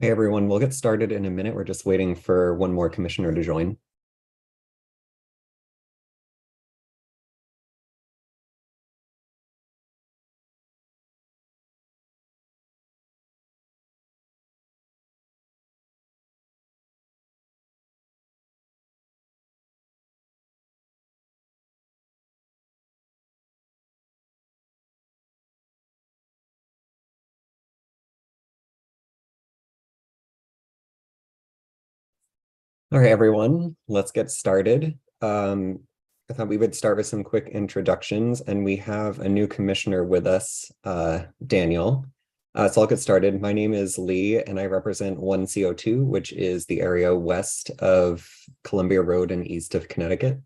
Hey everyone, we'll get started in a minute. We're just waiting for one more commissioner to join. All right, everyone, let's get started. I thought we would start with some quick introductions, and we have a new commissioner with us, Daniel. So I'll get started. My name is Lee, and I represent 1CO2, which is the area west of Columbia Road and east of Connecticut.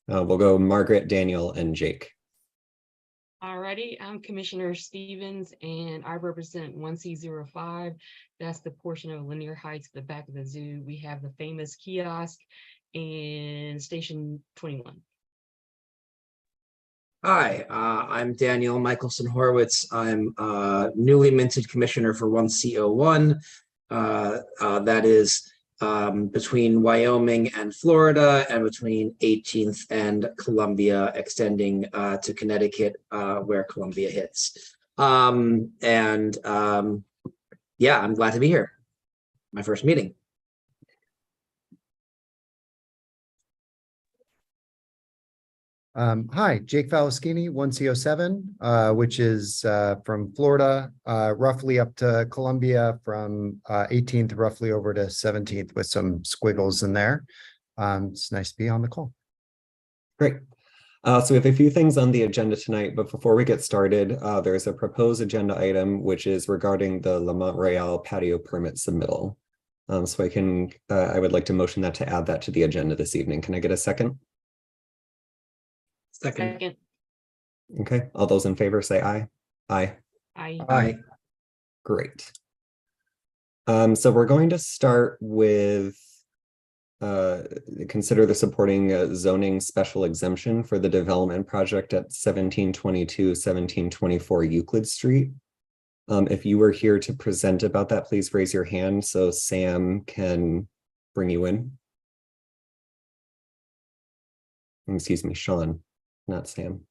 We'll go Margaret, Daniel, and Jake. Alrighty, I'm Commissioner Stevens, and I represent 1C05. That's the portion of Linear Heights at the back of the zoo. We have the famous kiosk and Station 21. Hi, I'm Daniel Michelson Horowitz. I'm newly minted commissioner for 1CO1. That is between Wyoming and Florida, and between 18th and Columbia, extending to Connecticut, where Columbia hits. Yeah, I'm glad to be here. My first meeting. Hi, Jake Falaschini, 1CO7, which is from Florida, roughly up to Columbia, from 18th roughly over to 17th with some squiggles in there. It's nice to be on the call. Great. So we have a few things on the agenda tonight, but before we get started, there's a proposed agenda item, which is regarding the Lamont Royale patio permit submittal. So I would like to motion that to add that to the agenda this evening. Can I get a second? Second. Okay, all those in favor say aye. Aye. Aye. Aye. Great. So we're going to start with consider the supporting zoning special exemption for the development project at 1722, 1724 Euclid Street. If you were here to present about that, please raise your hand so Sam can bring you in. Excuse me, Sean, not Sam.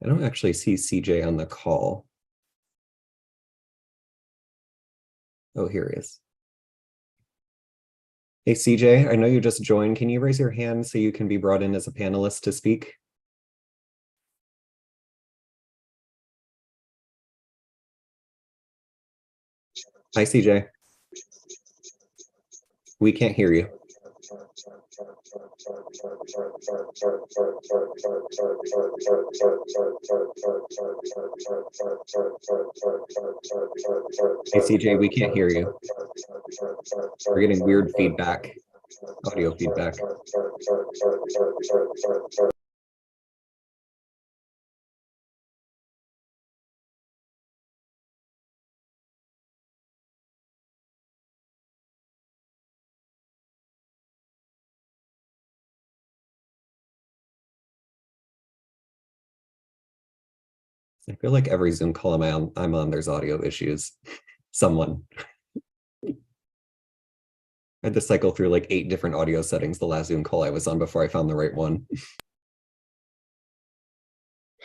I don't actually see CJ on the call. Oh, here he is. Hey, CJ, I know you just joined. Can you raise your hand so you can be brought in as a panelist to speak? Hi, CJ. We can't hear you. Hey, CJ, we can't hear you. We're getting weird feedback, audio feedback. I feel like every Zoom call I'm on, there's audio issues. Someone. I had to cycle through like 8 different audio settings the last Zoom call I was on before I found the right one.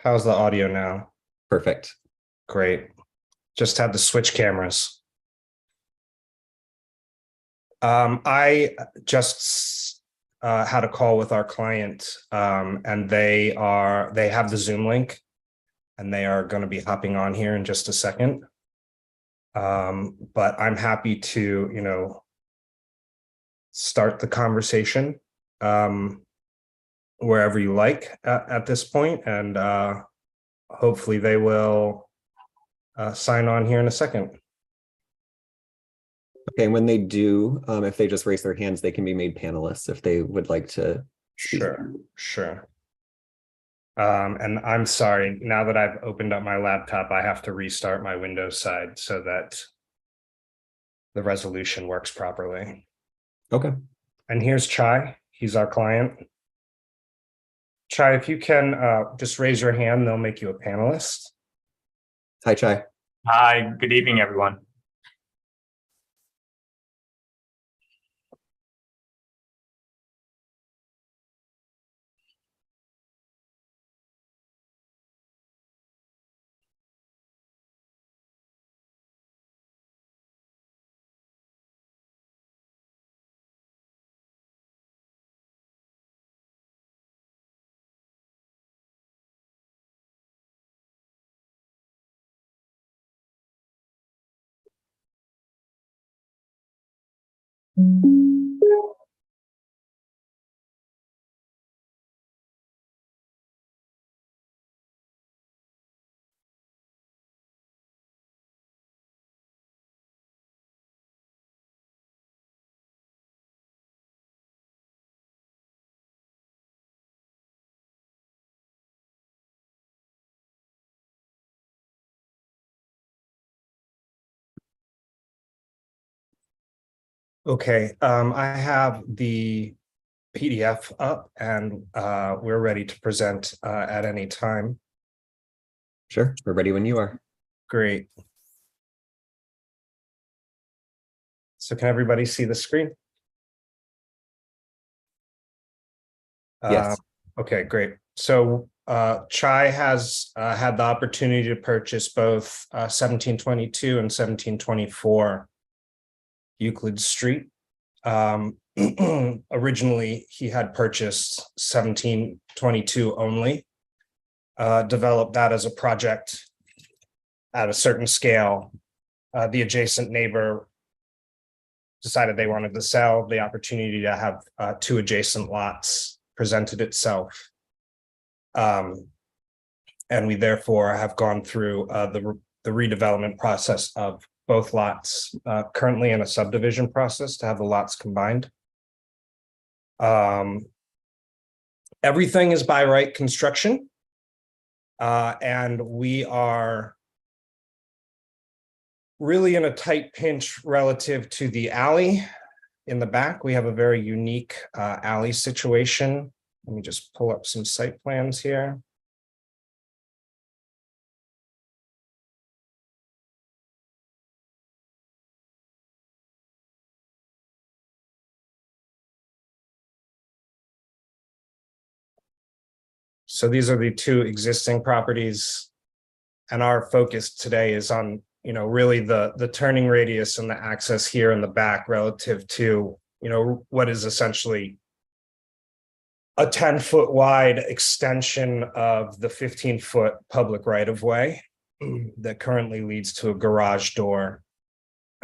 How's the audio now? Perfect. Great. Just had to switch cameras. I just had a call with our client, and they have the Zoom link, and they are going to be hopping on here in just a second. But I'm happy to, start the conversation wherever you like at this point, and hopefully they will sign on here in a second. Okay, when they do, if they just raise their hands, they can be made panelists if they would like to speak. Sure. And I'm sorry, now that I've opened up my laptop, I have to restart my Windows side so that the resolution works properly. Okay. And here's Chai. He's our client. Chai, if you can just raise your hand, they'll make you a panelist. Hi, Chai. Hi, good evening, everyone. Okay, I have the PDF up and we're ready to present at any time. Sure, we're ready when you are. Great. So can everybody see the screen? Yes. Okay, great. So Chai has had the opportunity to purchase both 1722 and 1724 Euclid Street. Originally, he had purchased 1722 only, developed that as a project at a certain scale. The adjacent neighbor decided they wanted to sell. The opportunity to have two adjacent lots presented itself. And we therefore have gone through the redevelopment process of both lots, currently in a subdivision process to have the lots combined. Everything is by right construction. And we are really in a tight pinch relative to the alley in the back. We have a very unique alley situation. Let me just pull up some site plans here. So these are the two existing properties. And our focus today is on, really the turning radius and the access here in the back relative to, what is essentially a 10-foot wide extension of the 15-foot public right-of-way that currently leads to a garage door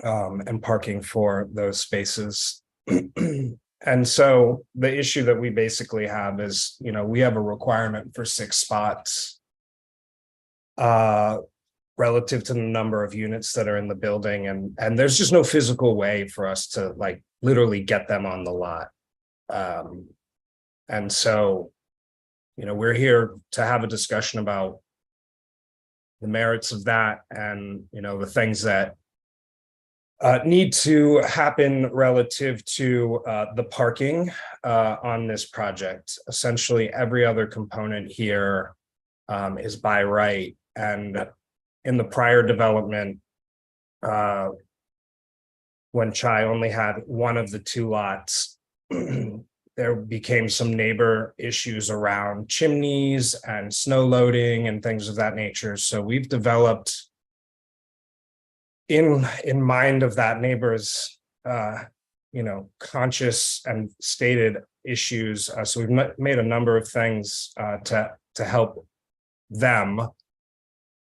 and parking for those spaces. And so the issue that we basically have is, we have a requirement for 6 spots relative to the number of units that are in the building. And there's just no physical way for us to literally get them on the lot. And so, we're here to have a discussion about the merits of that and, the things that need to happen relative to the parking on this project. Essentially, every other component here is by right. And in the prior development, when Chai only had one of the 2 lots, there became some neighbor issues around chimneys and snow loading and things of that nature. So we've developed in mind of that neighbor's, conscious and stated issues. So we've made a number of things to help them.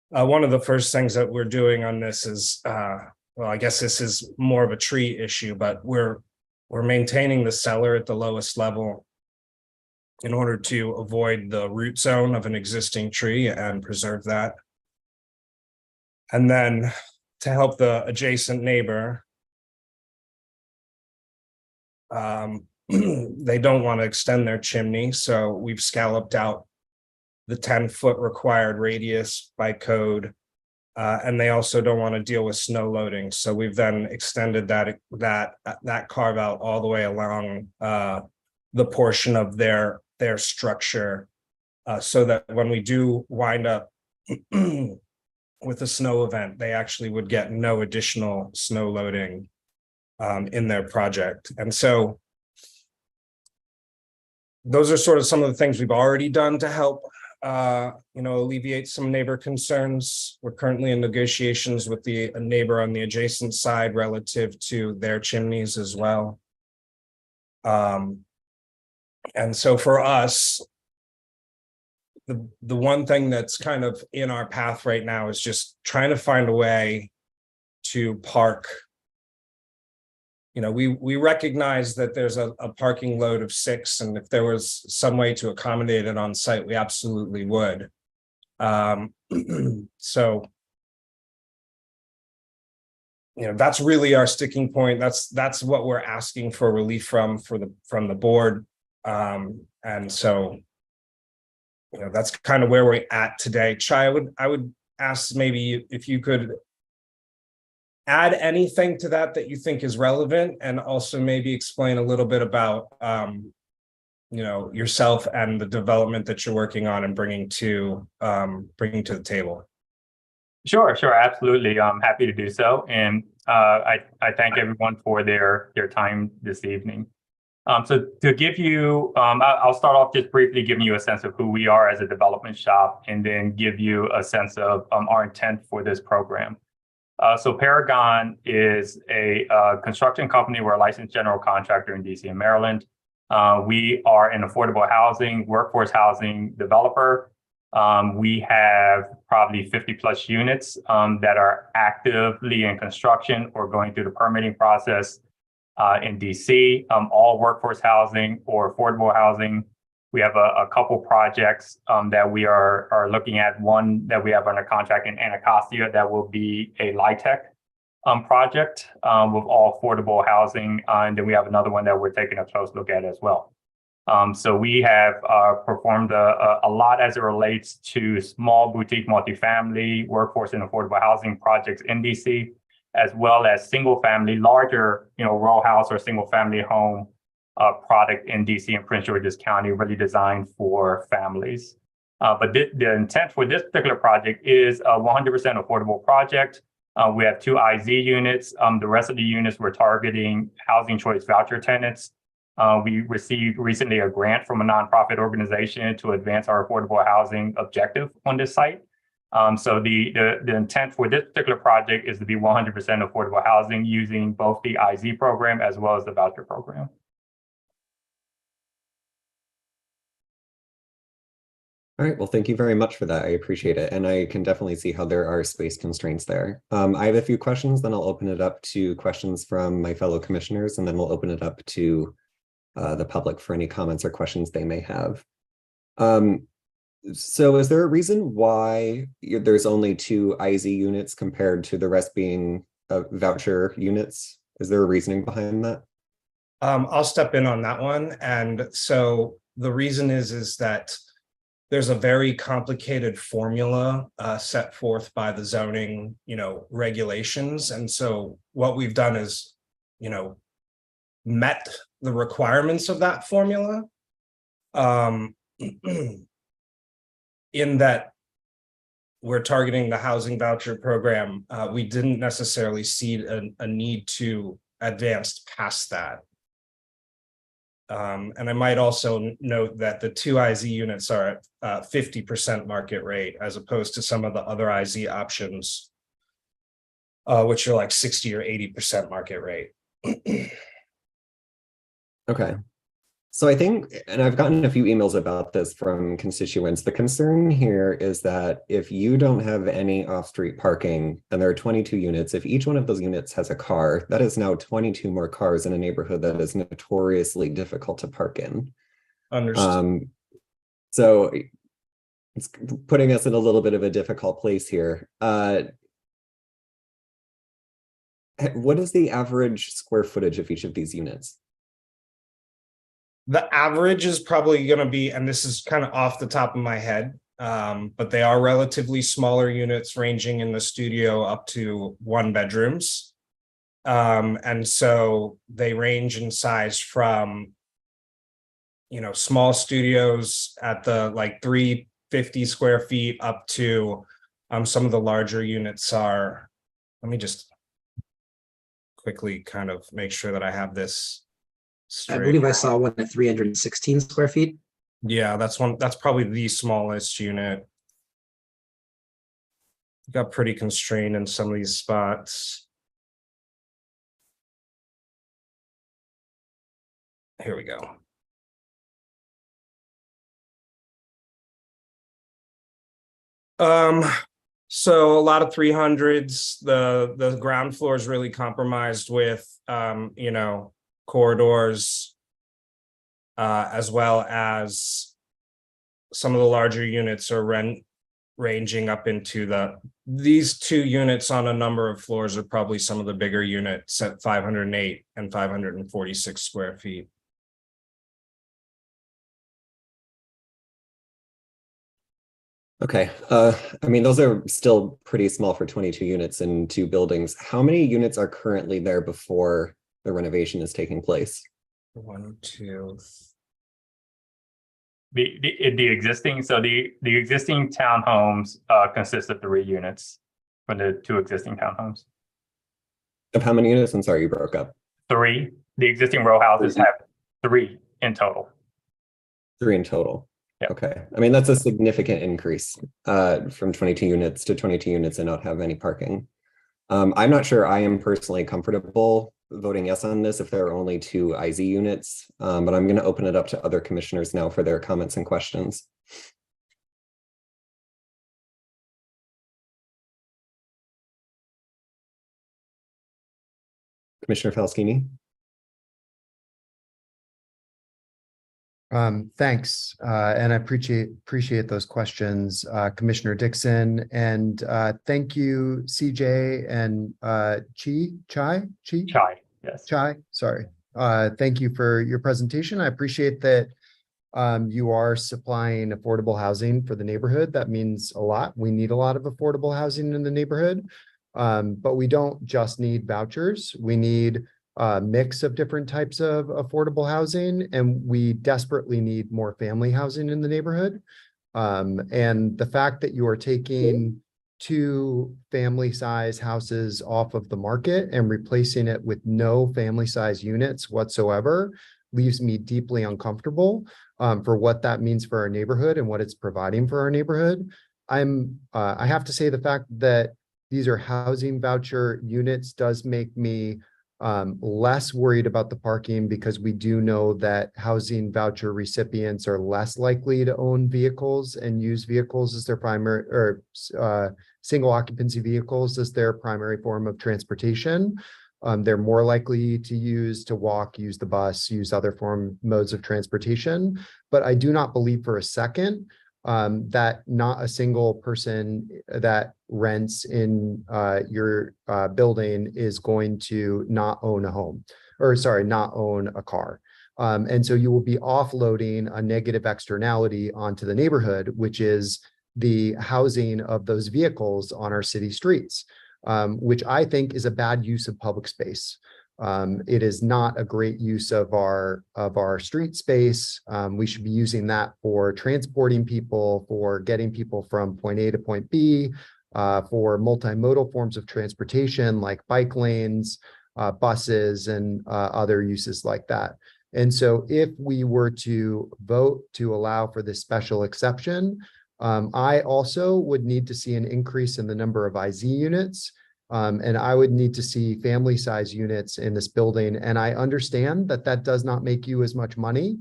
One of the first things that we're doing on this is, well, I guess this is more of a tree issue, but we're maintaining the cellar at the lowest level in order to avoid the root zone of an existing tree and preserve that. And then to help the adjacent neighbor, they don't want to extend their chimney, so we've scalloped out the 10-foot required radius by code, and they also don't want to deal with snow loading. So we've then extended that carve out all the way along the portion of their structure, so that when we do wind up with a snow event, they actually would get no additional snow loading in their project. And so those are sort of some of the things we've already done to help alleviate some neighbor concerns. We're currently in negotiations with a neighbor on the adjacent side relative to their chimneys as well. And so for us, the one thing that's kind of in our path right now is just trying to find a way to park. We recognize that there's a parking load of 6, and if there was some way to accommodate it on site, we absolutely would. So, that's really our sticking point. That's what we're asking for relief from the board. And so, that's kind of where we're at today. Chai, I would ask maybe if you could add anything to that you think is relevant, and also maybe explain a little bit about yourself and the development that you're working on and bringing to the table. Sure, absolutely. I'm happy to do so. And I thank everyone for their time this evening. So to give you, I'll start off just briefly giving you a sense of who we are as a development shop, and then give you a sense of our intent for this program. So Paragon is a construction company. We're a licensed general contractor in DC and Maryland. We are an affordable housing, workforce housing developer. We have probably 50 plus units that are actively in construction or going through the permitting process in DC, all workforce housing or affordable housing. We have a couple projects that we are looking at. One that we have under contract in Anacostia that will be a LIHTC project with all affordable housing. And then we have another one that we're taking a close look at as well. So we have performed a lot as it relates to small boutique multifamily, workforce and affordable housing projects in DC, as well as single family, larger, row house or single family home product in DC and Prince George's County, really designed for families. But the intent for this particular project is a 100% affordable project. We have 2 IZ units. The rest of the units we're targeting housing choice voucher tenants. We received recently a grant from a nonprofit organization to advance our affordable housing objective on this site. So the intent for this particular project is to be 100% affordable housing using both the IZ program as well as the voucher program. All right, well, thank you very much for that. I appreciate it. And I can definitely see how there are space constraints there. I have a few questions, then I'll open it up to questions from my fellow commissioners, and then we'll open it up to the public for any comments or questions they may have. So is there a reason why there's only 2 IZ units compared to the rest being voucher units? Is there a reasoning behind that? I'll step in on that one. And so the reason is that there's a very complicated formula set forth by the zoning, regulations. And so what we've done is, met the requirements of that formula. In that we're targeting the housing voucher program, we didn't necessarily see a need to advance past that. And I might also note that the 2 IZ units are at 50% market rate, as opposed to some of the other IZ options, which are like 60 or 80% market rate. Okay. So I think, and I've gotten a few emails about this from constituents, the concern here is that if you don't have any off-street parking, and there are 22 units, if each one of those units has a car, that is now 22 more cars in a neighborhood that is notoriously difficult to park in. Understood. So it's putting us in a little bit of a difficult place here. What is the average square footage of each of these units? The average is probably going to be, and this is kind of off the top of my head, but they are relatively smaller units ranging in the studio up to 1 bedrooms. And so they range in size from small studios at the like 350 square feet up to some of the larger units are, let me just quickly kind of make sure that I have this I straight. believe I saw one at 316 square feet. Yeah, that's probably the smallest unit. Got pretty constrained in some of these spots. Here we go. So a lot of 300s. The ground floor is really compromised with corridors, as well as some of the larger units are ranging up into these two units on a number of floors are probably some of the bigger units at 508 and 546 square feet. Okay, I mean, those are still pretty small for 22 units in 2 buildings. How many units are currently there before the renovation is taking place? 1, 2. The existing townhomes consist of 3 units from the 2 existing townhomes. Of how many units? I'm sorry, you broke up. 3. The existing row houses have 3 in total. 3 in total. Yep. Okay, I mean, that's a significant increase from 22 units to 22 units and not have any parking. I'm not sure I am personally comfortable voting yes on this if there are only 2 IZ units, but I'm going to open it up to other commissioners now for their comments and questions. Commissioner Falskini. Thanks, and I appreciate those questions, Commissioner Dixon, and thank you, CJ and Chai. Yes. Chai, sorry. Thank you for your presentation. I appreciate that you are supplying affordable housing for the neighborhood. That means a lot. We need a lot of affordable housing in the neighborhood, but we don't just need vouchers. We need a mix of different types of affordable housing, and we desperately need more family housing in the neighborhood. And the fact that you are taking 2 family size houses off of the market and replacing it with no family size units whatsoever leaves me deeply uncomfortable for what that means for our neighborhood and what it's providing for our neighborhood. I have to say the fact that these are housing voucher units does make me less worried about the parking, because we do know that housing voucher recipients are less likely to own vehicles and use vehicles as their primary, or single occupancy vehicles as their primary form of transportation. They're more likely to walk, use the bus, use other modes of transportation. But I do not believe for a second that not a single person that rents in your building is going to not own a home, or sorry, not own a car. And so you will be offloading a negative externality onto the neighborhood, which is the housing of those vehicles on our city streets, which I think is a bad use of public space. It is not a great use of our street space. We should be using that for transporting people, for getting people from point A to point B, for multimodal forms of transportation like bike lanes, buses, and other uses like that. And so if we were to vote to allow for this special exception, I also would need to see an increase in the number of IZ units. And I would need to see family size units in this building. And I understand that that does not make you as much money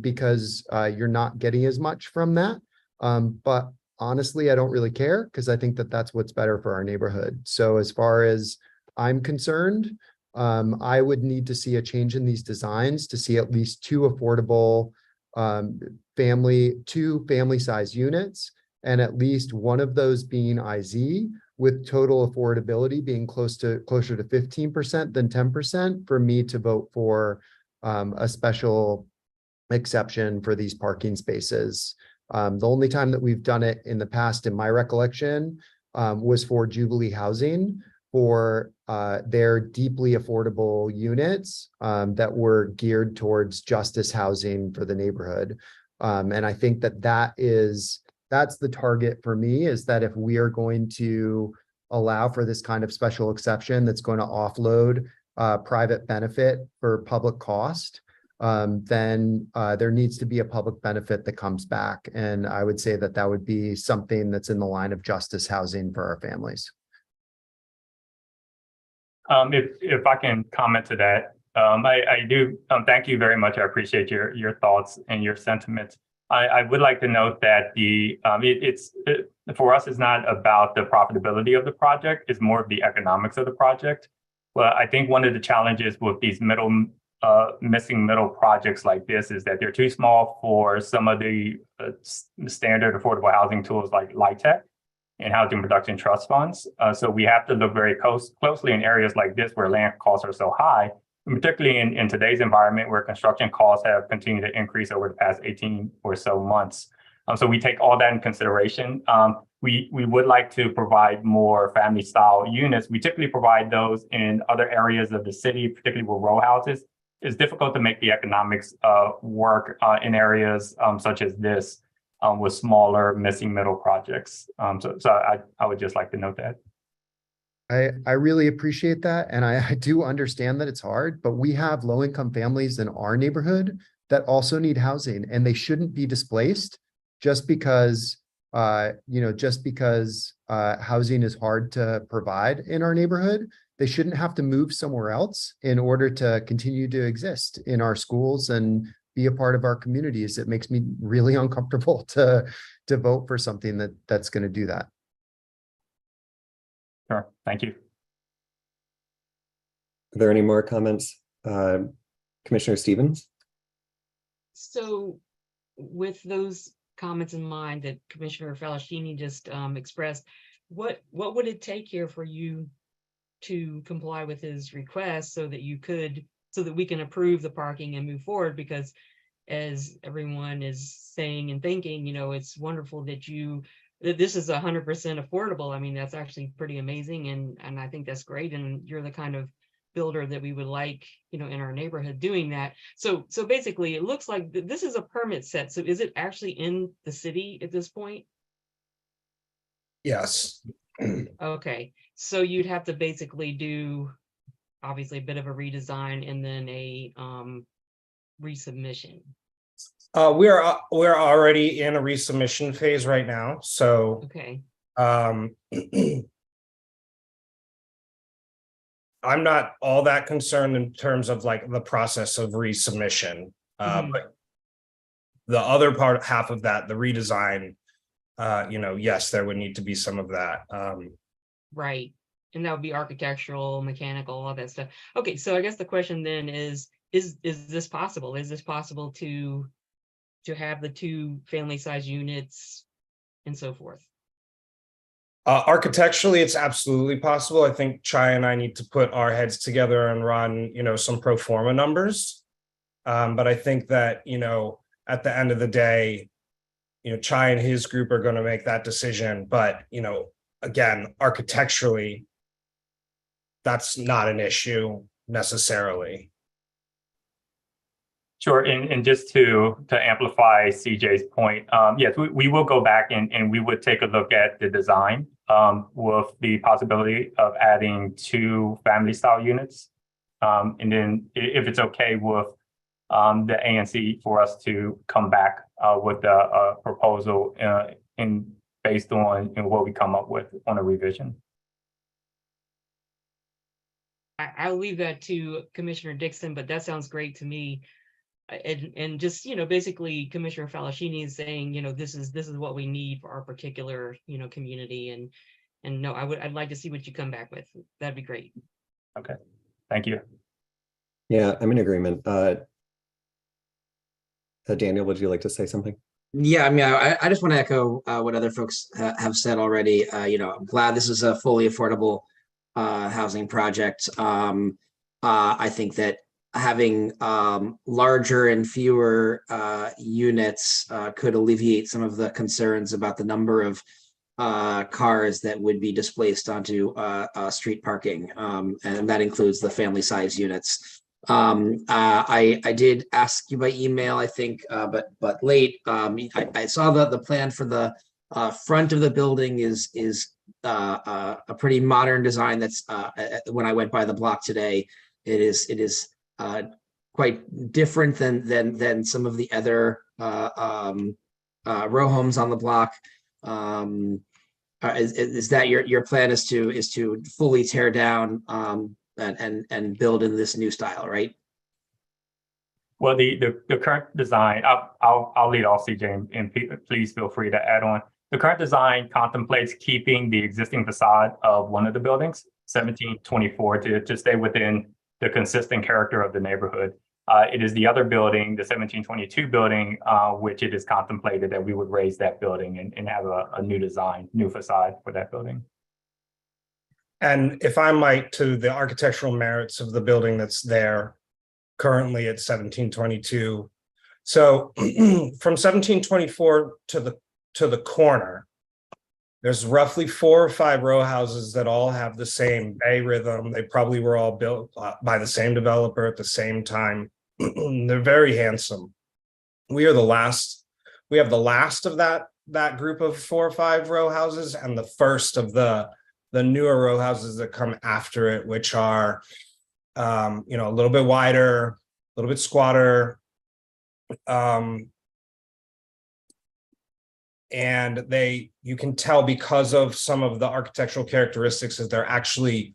because you're not getting as much from that. But honestly, I don't really care, because I think that that's what's better for our neighborhood. So as far as I'm concerned, I would need to see a change in these designs to see at least 2 affordable family size units, and at least one of those being IZ, with total affordability being closer to 15% than 10% for me to vote for a special exception for these parking spaces. The only time that we've done it in the past, in my recollection, was for Jubilee Housing, for their deeply affordable units that were geared towards justice housing for the neighborhood. And I think that that's the target for me, is that if we are going to allow for this kind of special exception that's going to offload private benefit for public cost, then there needs to be a public benefit that comes back. And I would say that that would be something that's in the line of justice housing for our families. If I can comment to that, I do thank you very much. I appreciate your thoughts and your sentiments. I would like to note that for us, it's not about the profitability of the project; it's more of the economics of the project. Well, I think one of the challenges with these missing middle projects like this is that they're too small for some of the standard affordable housing tools like LIHTC and housing production trust funds. So we have to look very closely in areas like this where land costs are so high, and particularly in today's environment where construction costs have continued to increase over the past 18 or so months. So we take all that in consideration. We would like to provide more family style units. We typically provide those in other areas of the city, particularly with row houses. It's difficult to make the economics work in areas such as this with smaller missing middle projects. So I would just like to note that. I really appreciate that. And I do understand that it's hard, but we have low-income families in our neighborhood that also need housing, and they shouldn't be displaced just because housing is hard to provide in our neighborhood. They shouldn't have to move somewhere else in order to continue to exist in our schools and be a part of our communities. It makes me really uncomfortable to vote for something that's going to do that. Sure, thank you. Are there any more comments? Commissioner Stevens? So with those comments in mind that Commissioner Falashini just expressed, what would it take here for you to comply with his request so that we can approve the parking and move forward? Because as everyone is saying and thinking, it's wonderful that this is 100% affordable. I mean, that's actually pretty amazing. And I think that's great. And you're the kind of builder that we would like, in our neighborhood doing that. So basically it looks like this is a permit set. So is it actually in the city at this point? Yes. Okay. So you'd have to basically do obviously a bit of a redesign and then a resubmission. We're already in a resubmission phase right now. So Okay. I'm not all that concerned in terms of like the process of resubmission. But the other half of that, the redesign, yes, there would need to be some of that. Right. And that would be architectural, mechanical, all that stuff. Okay, so I guess the question then is this possible? Is this possible to have the 2 family size units and so forth? Architecturally, it's absolutely possible. I think Chai and I need to put our heads together and run, some pro forma numbers. But I think that, at the end of the day, Chai and his group are going to make that decision. But, again, architecturally, that's not an issue necessarily. Sure, and just to amplify CJ's point, yes, we will go back and we would take a look at the design with the possibility of adding 2 family style units. And then if it's okay with the ANC for us to come back with a proposal based on what we come up with on a revision. I'll leave that to Commissioner Dixon, but that sounds great to me. And just, basically Commissioner Falashini is saying, this is what we need for our particular, community. And no, I'd like to see what you come back with. That'd be great. Okay, thank you. Yeah, I'm in agreement. Daniel, would you like to say something? Yeah, I mean, I just want to echo what other folks have said already. I'm glad this is a fully affordable housing project. I think that having larger and fewer units could alleviate some of the concerns about the number of cars that would be displaced onto street parking, and that includes the family size units. I did ask you by email, I think, but late. I saw the plan for the front of the building is a pretty modern design. That's when I went by the block today, it is quite different than some of the other row homes on the block. Is that your plan is to fully tear down and build in this new style, right? Well, the current design, I'll lead off, CJ, and please feel free to add on. The current design contemplates keeping the existing facade of one of the buildings, 1724, to stay within the consistent character of the neighborhood. It is the other building, the 1722 building, which it is contemplated that we would raise that building and have a new design, new facade for that building. And if I might, to the architectural merits of the building that's there currently at 1722. So from 1724 to the corner, there's roughly 4 or 5 row houses that all have the same bay rhythm. They probably were all built by the same developer at the same time. They're very handsome. We are the last. We have the last of that group of 4 or 5 row houses, and the first of the newer row houses that come after it, which are a little bit wider, a little bit squatter. And you can tell because of some of the architectural characteristics that they're actually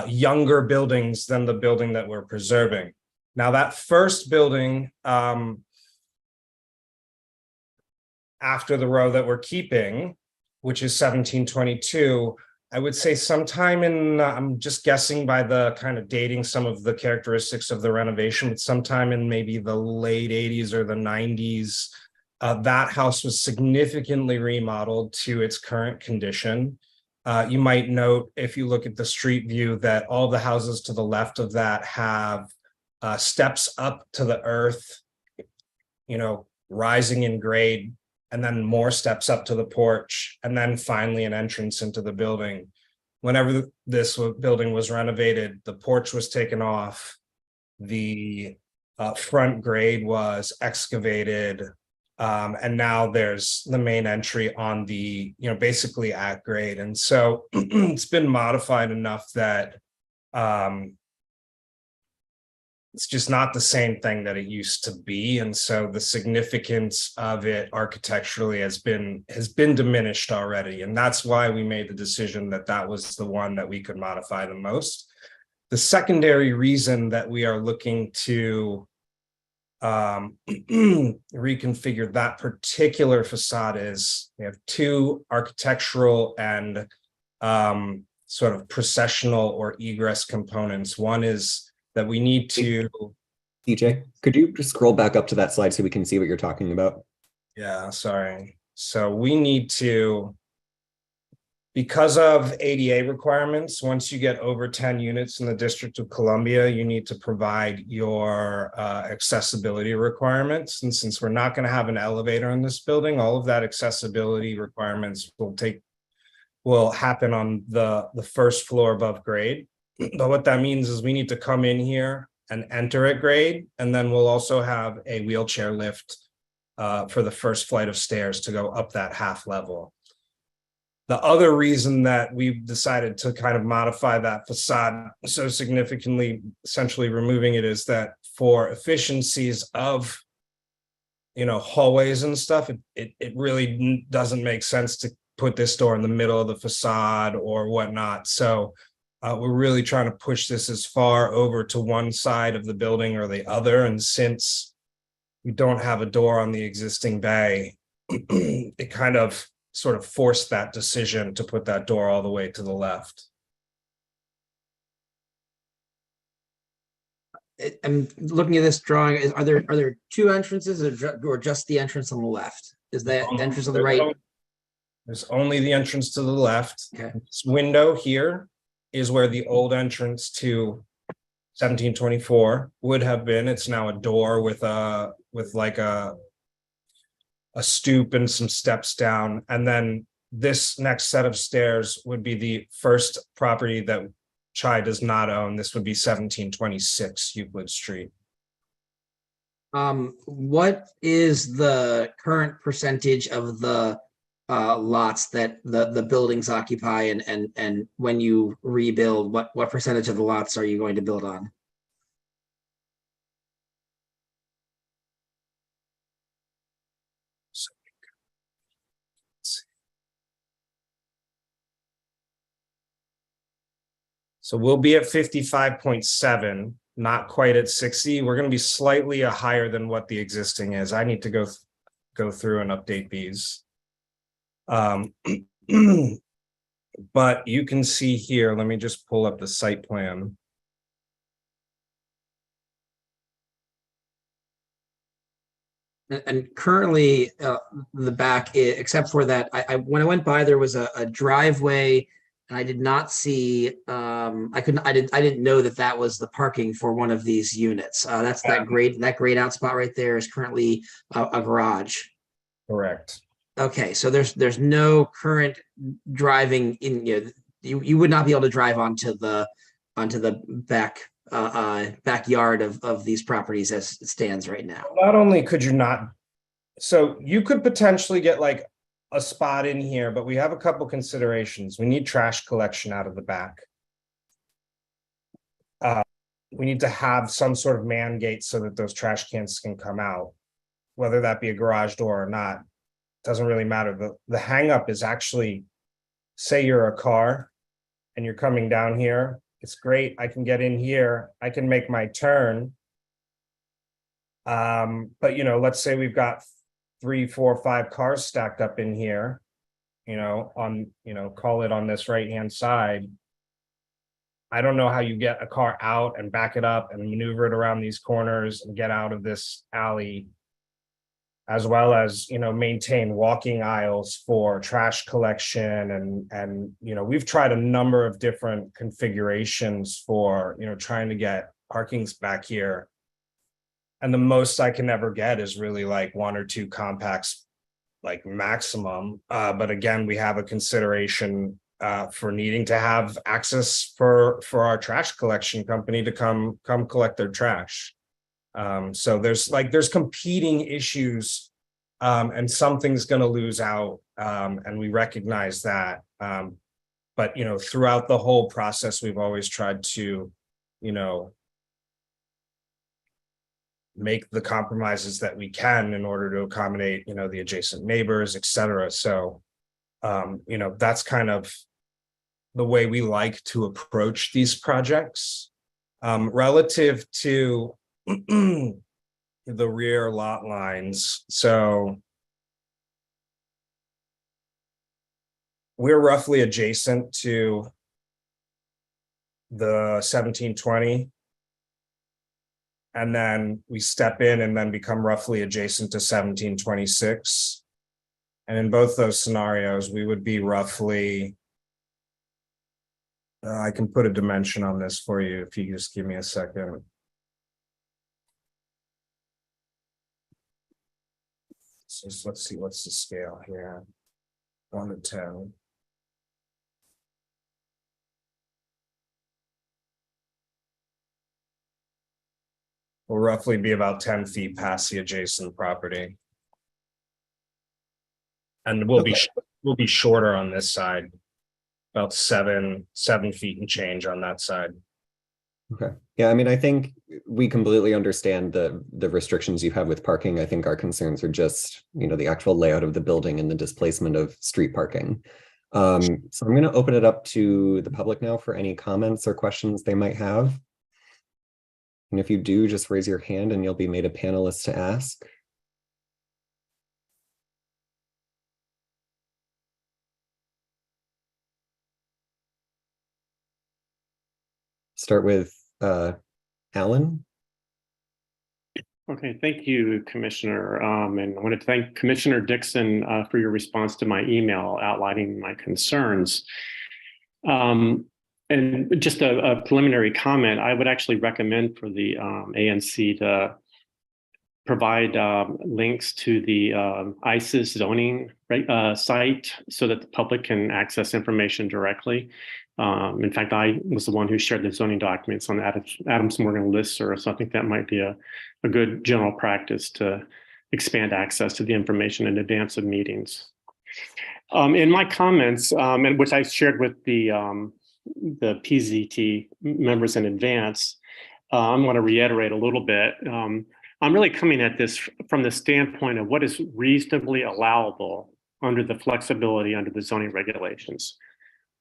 younger buildings than the building that we're preserving. Now that first building after the row that we're keeping, which is 1722, I would say sometime in, I'm just guessing by the kind of dating some of the characteristics of the renovation, but sometime in maybe the late 80s or the 90s, that house was significantly remodeled to its current condition. You might note, if you look at the street view, that all the houses to the left of that have steps up to the earth, rising in grade, and then more steps up to the porch, and then finally an entrance into the building. Whenever this building was renovated, the porch was taken off, the front grade was excavated, and now there's the main entry on the, basically at grade. And so it's been modified enough that it's just not the same thing that it used to be. And so the significance of it architecturally has been diminished already. And that's why we made the decision that that was the one that we could modify the most. The secondary reason that we are looking to reconfigure that particular facade is we have 2 architectural and sort of processional or egress components. One is that we need to. DJ, could you just scroll back up to that slide so we can see what you're talking about? Yeah, sorry. So we need to, because of ADA requirements, once you get over 10 units in the District of Columbia, you need to provide your accessibility requirements. And since we're not going to have an elevator in this building, all of that accessibility requirements will happen on the first floor above grade. But what that means is we need to come in here and enter at grade, and then we'll also have a wheelchair lift for the first flight of stairs to go up that half level. The other reason that we've decided to kind of modify that facade so significantly, essentially removing it, is that for efficiencies of, hallways and stuff, it really doesn't make sense to put this door in the middle of the facade or whatnot. So we're really trying to push this as far over to one side of the building or the other. And since we don't have a door on the existing bay, it kind of sort of forced that decision to put that door all the way to the left. I'm looking at this drawing. Are there 2 entrances or just the entrance on the left? Is that entrance on the right? There's only the entrance to the left. Okay. This window here is where the old entrance to 1724 would have been. It's now a door with like a stoop and some steps down. And then this next set of stairs would be the first property that Chai does not own. This would be 1726 Euclid Street. What is the current percentage of the lots that the buildings occupy, and when you rebuild, what percentage of the lots are you going to build on? So we'll be at 55.7, not quite at 60. We're going to be slightly higher than what the existing is. I need to go through and update these. But you can see here, let me just pull up the site plan. And currently, the back, except for that, when I went by, there was a driveway, and I did not see. I didn't know that was the parking for one of these units. That's that grayed out spot right there is currently a garage. Correct. Okay, so there's no current driving in. You would not be able to drive onto the backyard of these properties as it stands right now. Not only could you not, so you could potentially get like a spot in here, but we have a couple considerations. We need trash collection out of the back. We need to have some sort of man gate so that those trash cans can come out, whether that be a garage door or not. Doesn't really matter. The hang up is actually, say you're a car and you're coming down here. It's great. I can get in here. I can make my turn. But let's say we've got 3, 4, 5 cars stacked up in here, on, call it on this right-hand side. I don't know how you get a car out and back it up and maneuver it around these corners and get out of this alley, as well as, maintain walking aisles for trash collection. And we've tried a number of different configurations for, trying to get parkings back here. And the most I can ever get is really like 1 or 2 compacts, like maximum. But again, we have a consideration for needing to have access for our trash collection company to come collect their trash. So there's competing issues, and something's going to lose out, and we recognize that. But throughout the whole process, we've always tried to, make the compromises that we can in order to accommodate, the adjacent neighbors, et cetera. So, that's kind of the way we like to approach these projects. Relative to the rear lot lines. So we're roughly adjacent to the 1720. And then we step in and then become roughly adjacent to 1726. And in both those scenarios, we would be roughly, I can put a dimension on this for you if you just give me a second. So let's see, what's the scale here? 1 to 10. Will roughly be about 10 feet past the adjacent property. And we'll be shorter on this side, about 7 feet and change on that side. Okay. Yeah, I mean, I think we completely understand the restrictions you have with parking. I think our concerns are just, the actual layout of the building and the displacement of street parking. So I'm going to open it up to the public now for any comments or questions they might have. And if you do, just raise your hand and you'll be made a panelist to ask. Start with Alan. Okay, thank you, Commissioner. And I want to thank Commissioner Dixon for your response to my email outlining my concerns. And just a preliminary comment, I would actually recommend for the ANC to provide links to the ISIS zoning site so that the public can access information directly. In fact, I was the one who shared the zoning documents on the Adams Morgan listserv, so I think that might be a good general practice to expand access to the information in advance of meetings. In my comments, and which I shared with the PZT members in advance, I'm going to reiterate a little bit. I'm really coming at this from the standpoint of what is reasonably allowable under the flexibility under the zoning regulations.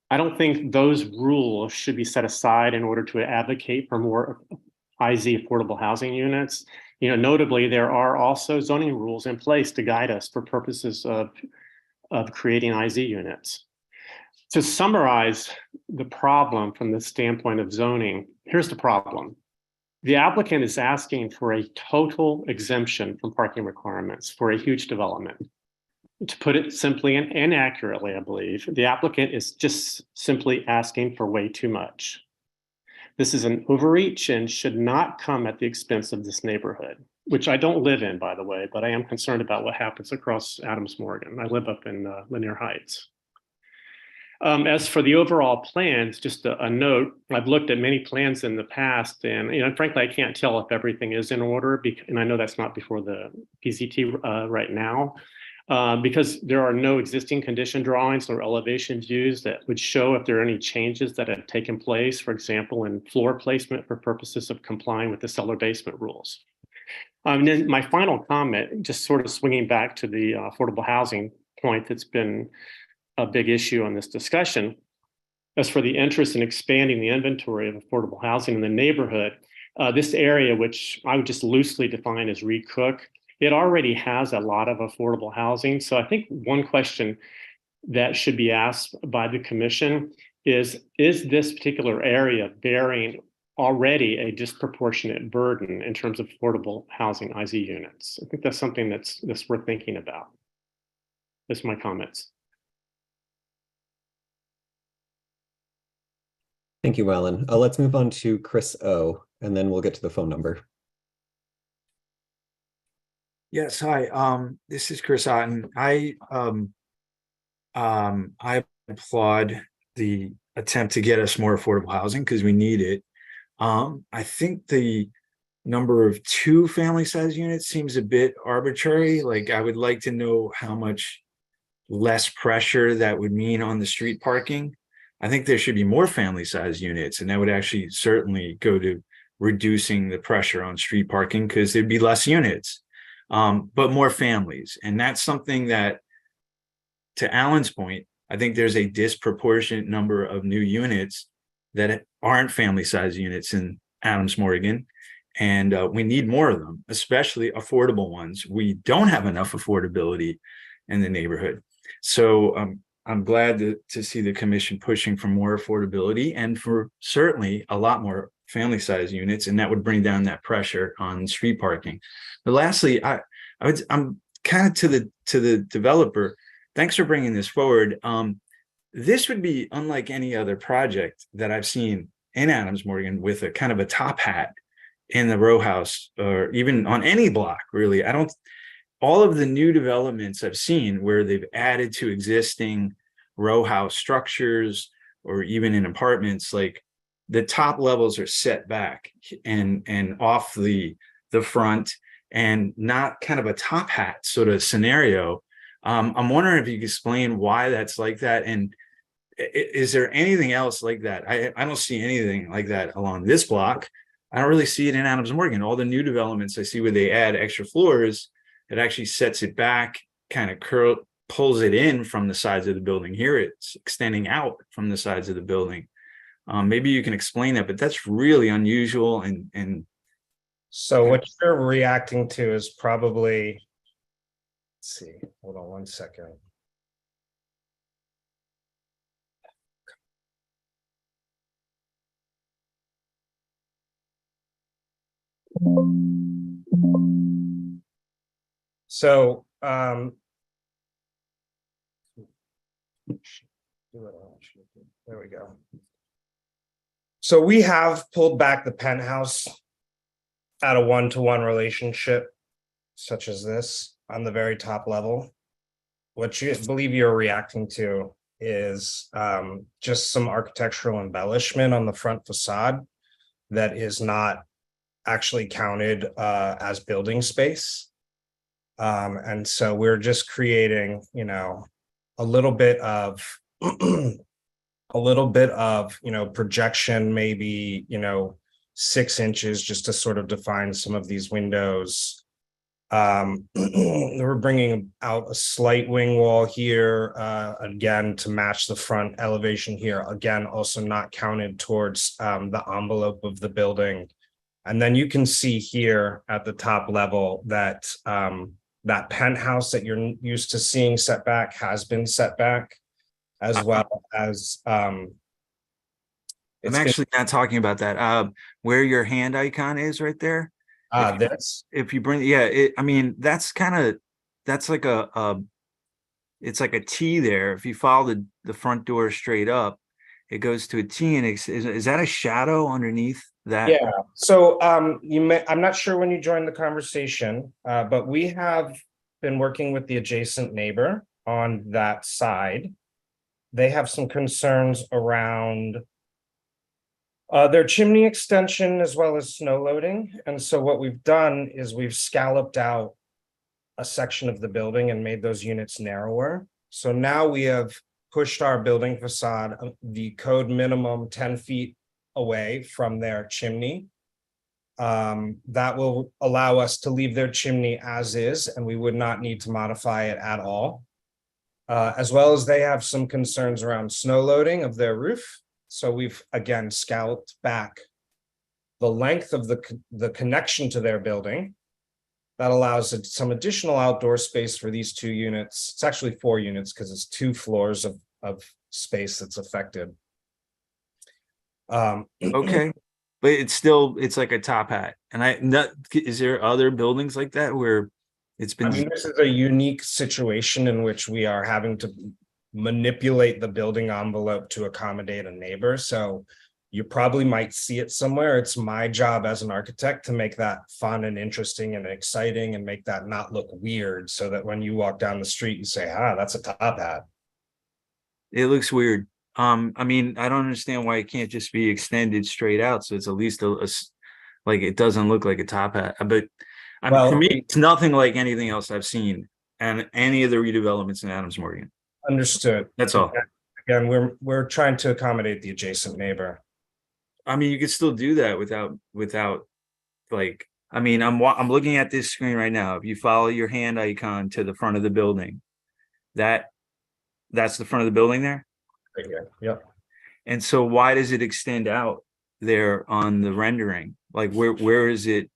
I don't think those rules should be set aside in order to advocate for more IZ affordable housing units. You know, notably, there are also zoning rules in place to guide us for purposes of creating IZ units. To summarize the problem from the standpoint of zoning, here's the problem. The applicant is asking for a total exemption from parking requirements for a huge development. To put it simply and inaccurately, I believe, the applicant is just simply asking for way too much. This is an overreach and should not come at the expense of this neighborhood, which I don't live in, by the way, but I am concerned about what happens across Adams Morgan. I live up in Lanier Heights. As for the overall plans, just a note, I've looked at many plans in the past and, frankly, I can't tell if everything is in order, and I know that's not before the PZT right now, because there are no existing condition drawings or elevation views that would show if there are any changes that have taken place, for example, in floor placement for purposes of complying with the cellar basement rules. And then my final comment, just sort of swinging back to the affordable housing point that's been a big issue on this discussion. As for the interest in expanding the inventory of affordable housing in the neighborhood, this area, which I would just loosely define as Reed Cook, it already has a lot of affordable housing. So I think one question that should be asked by the commission is this particular area bearing already a disproportionate burden in terms of affordable housing IZ units? I think that's something that's worth thinking about. That's my comments. Thank you, Alan. Let's move on to Chris O, and then we'll get to the phone number. Yes, hi. This is Chris Otten. I applaud the attempt to get us more affordable housing because we need it. I think the number of 2 family size units seems a bit arbitrary. Like, I would like to know how much less pressure that would mean on the street parking. I think there should be more family size units, and that would actually certainly go to reducing the pressure on street parking because there'd be less units, but more families. And that's something that, to Alan's point, I think there's a disproportionate number of new units that aren't family size units in Adams Morgan. And we need more of them, especially affordable ones. We don't have enough affordability in the neighborhood. So I'm glad to see the commission pushing for more affordability and for certainly a lot more family size units, and that would bring down that pressure on street parking. But lastly, I'm kind of to the developer. Thanks for bringing this forward. This would be unlike any other project that I've seen in Adams Morgan with a kind of a top hat in the row house or even on any block, really. All of the new developments I've seen where they've added to existing row house structures or even in apartments, like the top levels are set back and off the front and not kind of a top hat sort of scenario. I'm wondering if you could explain why that's like that. And is there anything else like that? I don't see anything like that along this block. I don't really see it in Adams Morgan. All the new developments I see where they add extra floors, it actually sets it back, kind of pulls it in from the sides of the building. Here it's extending out from the sides of the building. Maybe you can explain that, but that's really unusual. And so what you're reacting to is probably, let's see, hold on one second. So there we go. So we have pulled back the penthouse at a 1-to-1 relationship such as this on the very top level. What you believe you're reacting to is just some architectural embellishment on the front facade that is not actually counted as building space. And so we're just creating, a little bit of projection, maybe, 6 inches, just to sort of define some of these windows. We're bringing out a slight wing wall here, again, to match the front elevation here. Again, also not counted towards the envelope of the building. And then you can see here at the top level that that penthouse that you're used to seeing set back has been set back, as well as I'm actually not talking about that. Where your hand icon is right there. this. If you bring, yeah, I mean, that's like it's like a T there. If you follow the front door straight up, it goes to a T, and is that a shadow underneath that? Yeah. So I'm not sure when you joined the conversation, but we have been working with the adjacent neighbor on that side. They have some concerns around their chimney extension as well as snow loading. And so what we've done is we've scalloped out a section of the building and made those units narrower. So now we have pushed our building facade, the code minimum 10 feet away from their chimney. That will allow us to leave their chimney as is, and we would not need to modify it at all. As well as they have some concerns around snow loading of their roof. So we've again scalloped back the length of the connection to their building. That allows some additional outdoor space for these 2 units. It's actually 4 units because it's 2 floors of space that's affected. Okay, but it's like a top hat. And is there other buildings like that where it's been? I mean, this is a unique situation in which we are having to manipulate the building envelope to accommodate a neighbor. So you probably might see it somewhere. It's my job as an architect to make that fun and interesting and exciting and make that not look weird, so that when you walk down the street, you say, that's a top hat. It looks weird. I mean, I don't understand why it can't just be extended straight out, so it's at least like it doesn't look like a top hat. But for me, it's nothing like anything else I've seen and any of the redevelopments in Adams Morgan. Understood. That's all. Again, we're trying to accommodate the adjacent neighbor. I mean, you could still do that without like, I mean, I'm looking at this screen right now. If you follow your hand icon to the front of the building, that's the front of the building there. Right here. Yep. And so why does it extend out there on the rendering? Like where is it?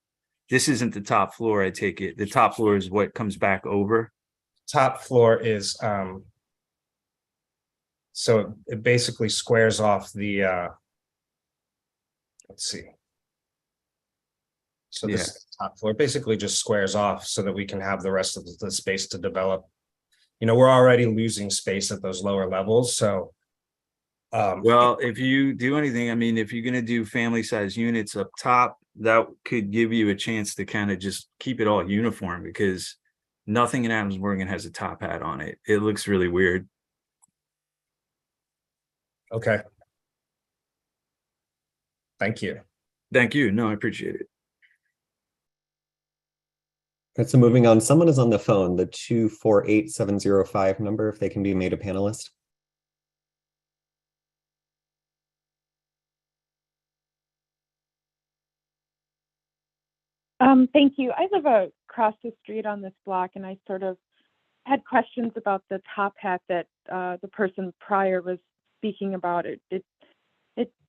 This isn't the top floor, I take it. The top floor is what comes back over. Top floor is so it basically squares off the let's see. So this top floor basically just squares off so that we can have the rest of the space to develop. We're already losing space at those lower levels. So well, if you do anything, I mean, if you're going to do family size units up top, that could give you a chance to kind of just keep it all uniform, because nothing in Adams Morgan has a top hat on it. It looks really weird. Okay. Thank you. Thank you. No, I appreciate it. All right, so moving on, someone is on the phone, the 248705 number, if they can be made a panelist. Thank you. I live across the street on this block, and I sort of had questions about the top hat that the person prior was speaking about. It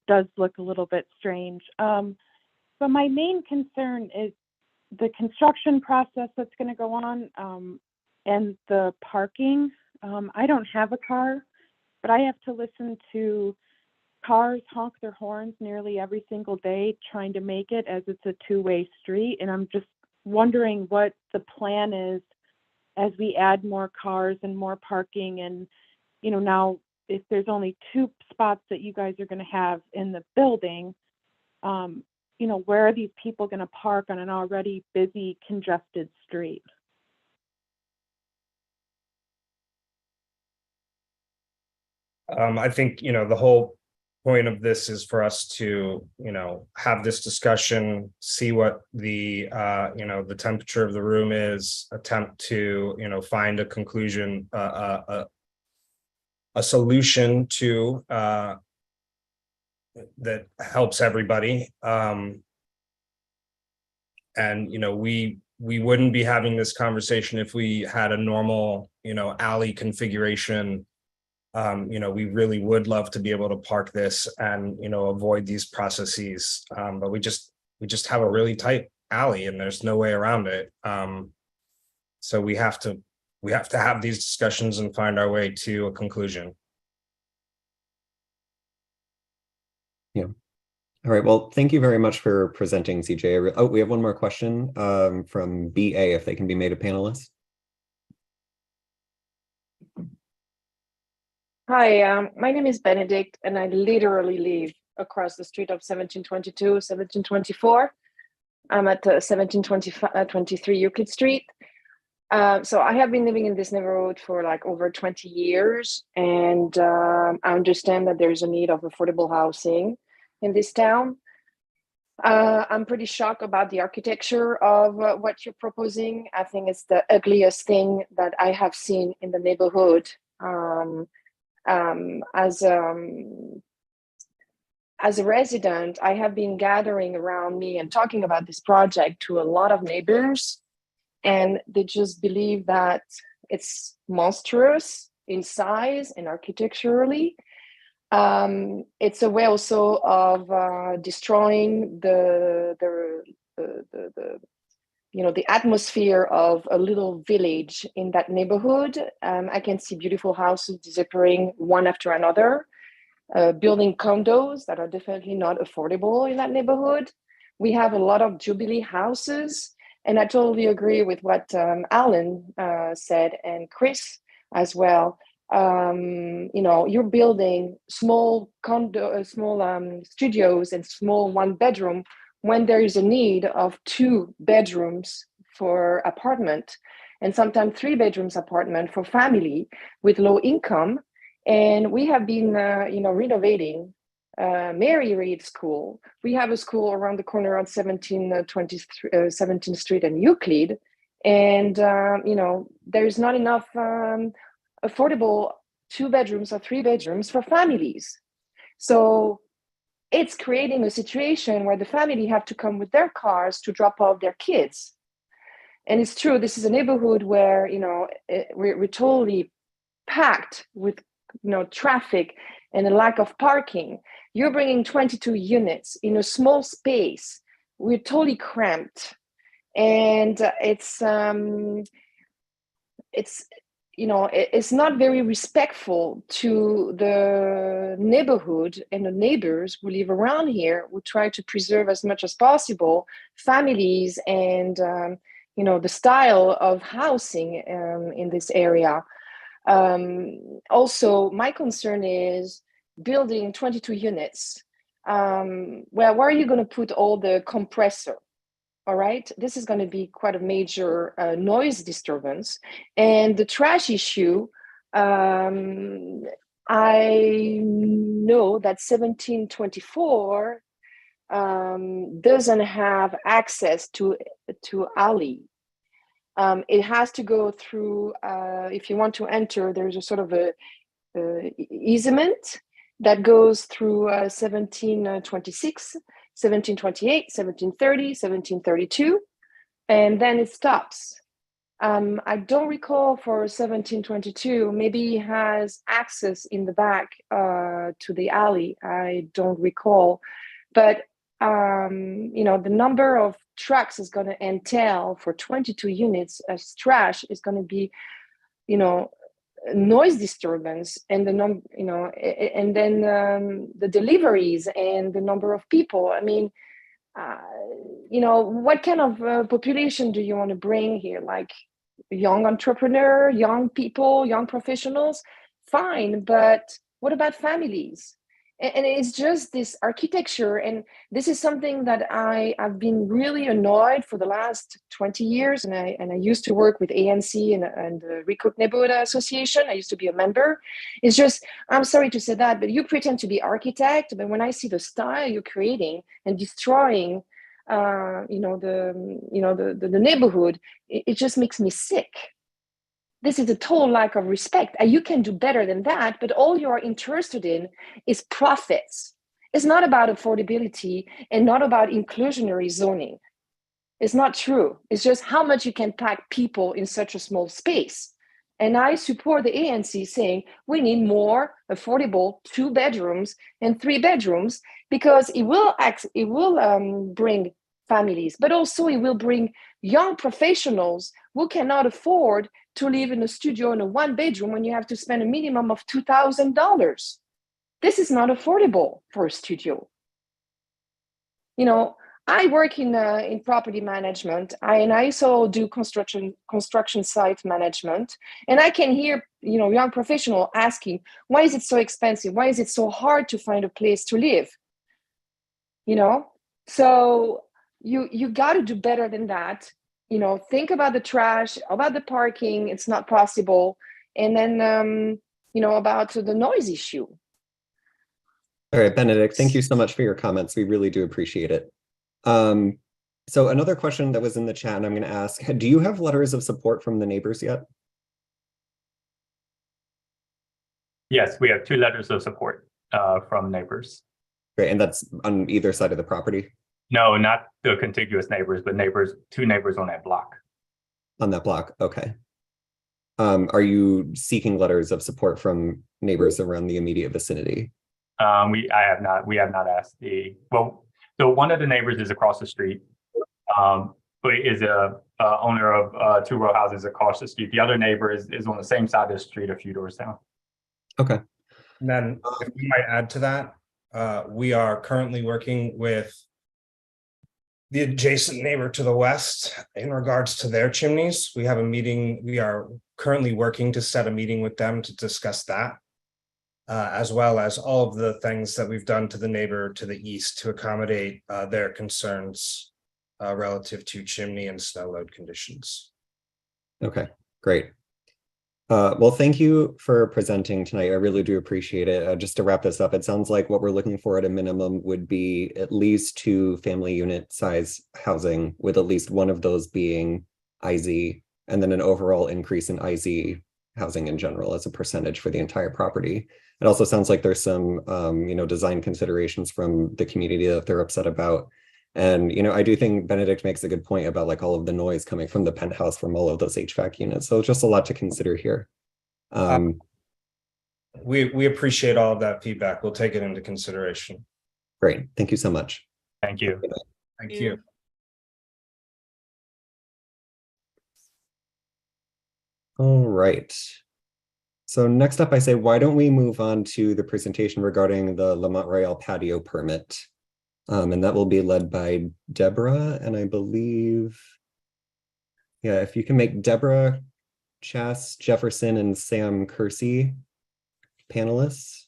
does look a little bit strange. But my main concern is the construction process that's going to go on and the parking. I don't have a car, but I have to listen to cars honk their horns nearly every single day trying to make it, as it's a two-way street. And I'm just wondering what the plan is as we add more cars and more parking. And, now if there's only 2 spots that you guys are going to have in the building, where are these people going to park on an already busy, congested street? I think, the whole point of this is for us to, have this discussion, see what the, the temperature of the room is, attempt to, find a conclusion, a solution to, that helps everybody. And, we wouldn't be having this conversation if we had a normal, alley configuration. We really would love to be able to park this and, avoid these processes. But we just have a really tight alley and there's no way around it. So we have to have these discussions and find our way to a conclusion. Yeah. All right. Well, thank you very much for presenting, CJ. Oh, we have one more question from BA, if they can be made a panelist. Hi, my name is Benedict, and I literally live across the street of 1722, 1724. I'm at 1723 Euclid Street. So I have been living in this neighborhood for like over 20 years, and I understand that there's a need of affordable housing in this town. I'm pretty shocked about the architecture of what you're proposing. I think it's the ugliest thing that I have seen in the neighborhood. As a resident, I have been gathering around me and talking about this project to a lot of neighbors, and they just believe that it's monstrous in size and architecturally. It's a way also of destroying the atmosphere of a little village in that neighborhood. I can see beautiful houses disappearing one after another, building condos that are definitely not affordable in that neighborhood. We have a lot of Jubilee houses, and I totally agree with what Alan said, and Chris as well. You're building small studios and small one bedroom when there is a need of 2 bedrooms for apartment, and sometimes 3 bedrooms apartment for family with low income. And we have been, renovating Mary Reid School. We have a school around the corner on 17th Street and Euclid, and there's not enough affordable 2 bedrooms or 3 bedrooms for families. So it's creating a situation where the family have to come with their cars to drop off their kids. And it's true, this is a neighborhood where, we're totally packed with, traffic and a lack of parking. You're bringing 22 units in a small space. We're totally cramped. And it's not very respectful to the neighborhood and the neighbors who live around here, who try to preserve as much as possible families and the style of housing in this area. Also, my concern is building 22 units. Where are you going to put all the compressor? All right, this is going to be quite a major noise disturbance. And the trash issue, I know that 1724 doesn't have access to alley. It has to go through, if you want to enter, there's a sort of a easement that goes through 1726, 1728, 1730, 1732, and then it stops. I don't recall for 1722, maybe he has access in the back to the alley. I don't recall, but the number of trucks is going to entail for 22 units as trash is going to be, noise disturbance, and and then the deliveries and the number of people. I mean, what kind of population do you want to bring here? Like young entrepreneur, young people, young professionals? Fine, but what about families? And it's just this architecture, and this is something that I've been really annoyed for the last 20 years. And I used to work with ANC and the Recook Neighborhood Association. I used to be a member. It's just, I'm sorry to say that, but you pretend to be architect, but when I see the style you're creating and destroying, the neighborhood, it just makes me sick. This is a total lack of respect. You can do better than that, but all you're interested in is profits. It's not about affordability and not about inclusionary zoning. It's not true. It's just how much you can pack people in such a small space. And I support the ANC saying we need more affordable 2 bedrooms and 3 bedrooms, because it will bring families, but also it will bring young professionals who cannot afford to live in a studio in a 1 bedroom when you have to spend a minimum of $2,000. This is not affordable for a studio. I work in property management, and I also do construction site management, and I can hear young professional asking, why is it so expensive? Why is it so hard to find a place to live? So you got to do better than that. Think about the trash, about the parking. It's not possible, and then about the noise issue. All right, Benedict, thank you so much for your comments. We really do appreciate it. So another question that was in the chat, and I'm going to ask, do you have letters of support from the neighbors yet? Yes, we have 2 letters of support from neighbors. Great, and that's on either side of the property? No, not the contiguous neighbors, but 2 neighbors on that block. On that block, okay. Are you seeking letters of support from neighbors around the immediate vicinity? We have not asked so one of the neighbors is across the street, but is a owner of 2 row houses across the street. The other neighbor is on the same side of the street, a few doors down. Okay. And then if we might add to that, we are currently working with the adjacent neighbor to the west in regards to their chimneys. We have a meeting. We are currently working to set a meeting with them to discuss that, as well as all of the things that we've done to the neighbor to the east to accommodate their concerns relative to chimney and snow load conditions. Okay, great. Well, thank you for presenting tonight. I really do appreciate it. Just to wrap this up, it sounds like what we're looking for at a minimum would be at least 2 family unit size housing, with at least one of those being IZ, and then an overall increase in IZ housing in general as a percentage for the entire property. It also sounds like there's some, design considerations from the community that they're upset about. And, I do think Benedict makes a good point about like all of the noise coming from the penthouse from all of those HVAC units. So just a lot to consider here. We appreciate all of that feedback. We'll take it into consideration. Great. Thank you so much. Thank you. Thank you. All right. So next up, I say, why don't we move on to the presentation regarding the Lamont Royale patio permit? And that will be led by Deborah, and I believe, yeah, if you can make Deborah, Chas Jefferson, and Sam Kersey panelists.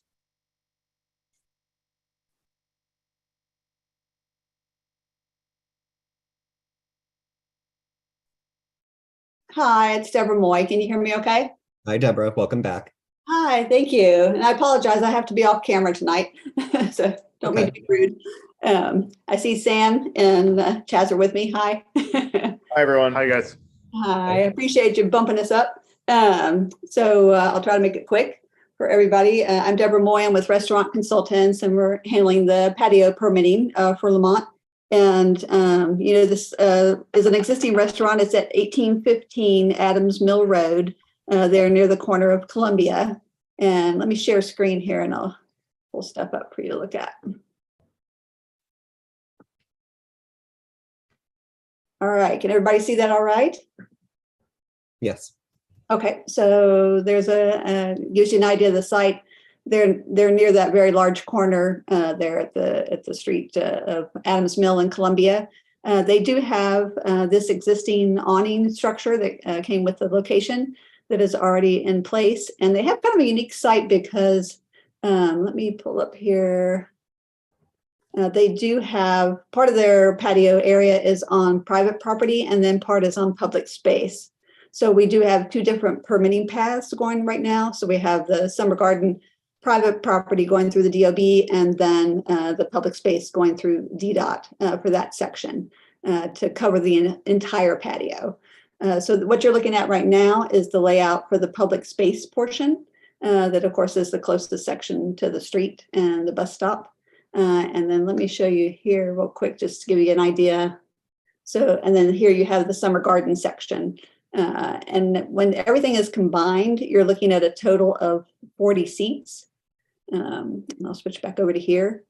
Hi, it's Deborah Moy. Can you hear me okay? Hi, Deborah. Welcome back. Hi, thank you. And I apologize. I have to be off camera tonight, so don't mean to be rude. I see Sam and Chaz are with me. Hi. Hi, everyone. Hi, guys. Hi, I appreciate you bumping us up. So I'll try to make it quick for everybody. I'm Deborah Moy. I'm with Restaurant Consultants, and we're handling the patio permitting for Lamont. And, this is an existing restaurant. It's at 1815 Adams Mill Road. They're near the corner of Columbia. And let me share screen here and I'll pull stuff up for you to look at. All right, can everybody see that all right? Yes. Okay, so there's gives you an idea of the site. They're near that very large corner there at the street of Adams Mill and Columbia. They do have this existing awning structure that came with the location that is already in place, and they have kind of a unique site because Let me pull up here. They do have, part of their patio area is on private property and then part is on public space. So we do have two different permitting paths going right now. So we have the summer garden private property going through the DOB and then the public space going through DDOT for that section to cover the entire patio. So what you're looking at right now is the layout for the public space portion. That of course is the closest section to the street and the bus stop. And then let me show you here real quick, just to give you an idea. So, and then here you have the summer garden section. And when everything is combined, you're looking at a total of 40 seats. And I'll switch back over to here.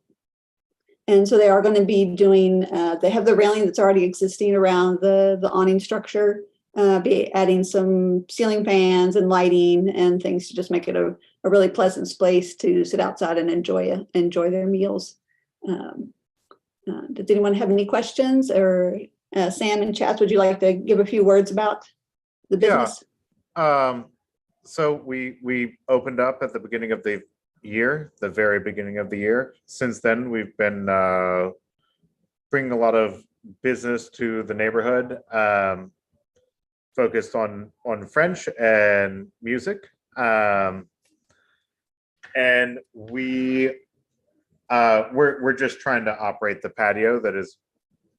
And so they are going to be doing, they have the railing that's already existing around the awning structure, be adding some ceiling fans and lighting and things to just make it a really pleasant space to sit outside and enjoy their meals. Does anyone have any questions? Or Sam and Chaz, would you like to give a few words about the business? Yeah. So we opened up at the beginning of the year, the very beginning of the year. Since then, we've been bringing a lot of business to the neighborhood, focused on French and music. And we're just trying to operate the patio that has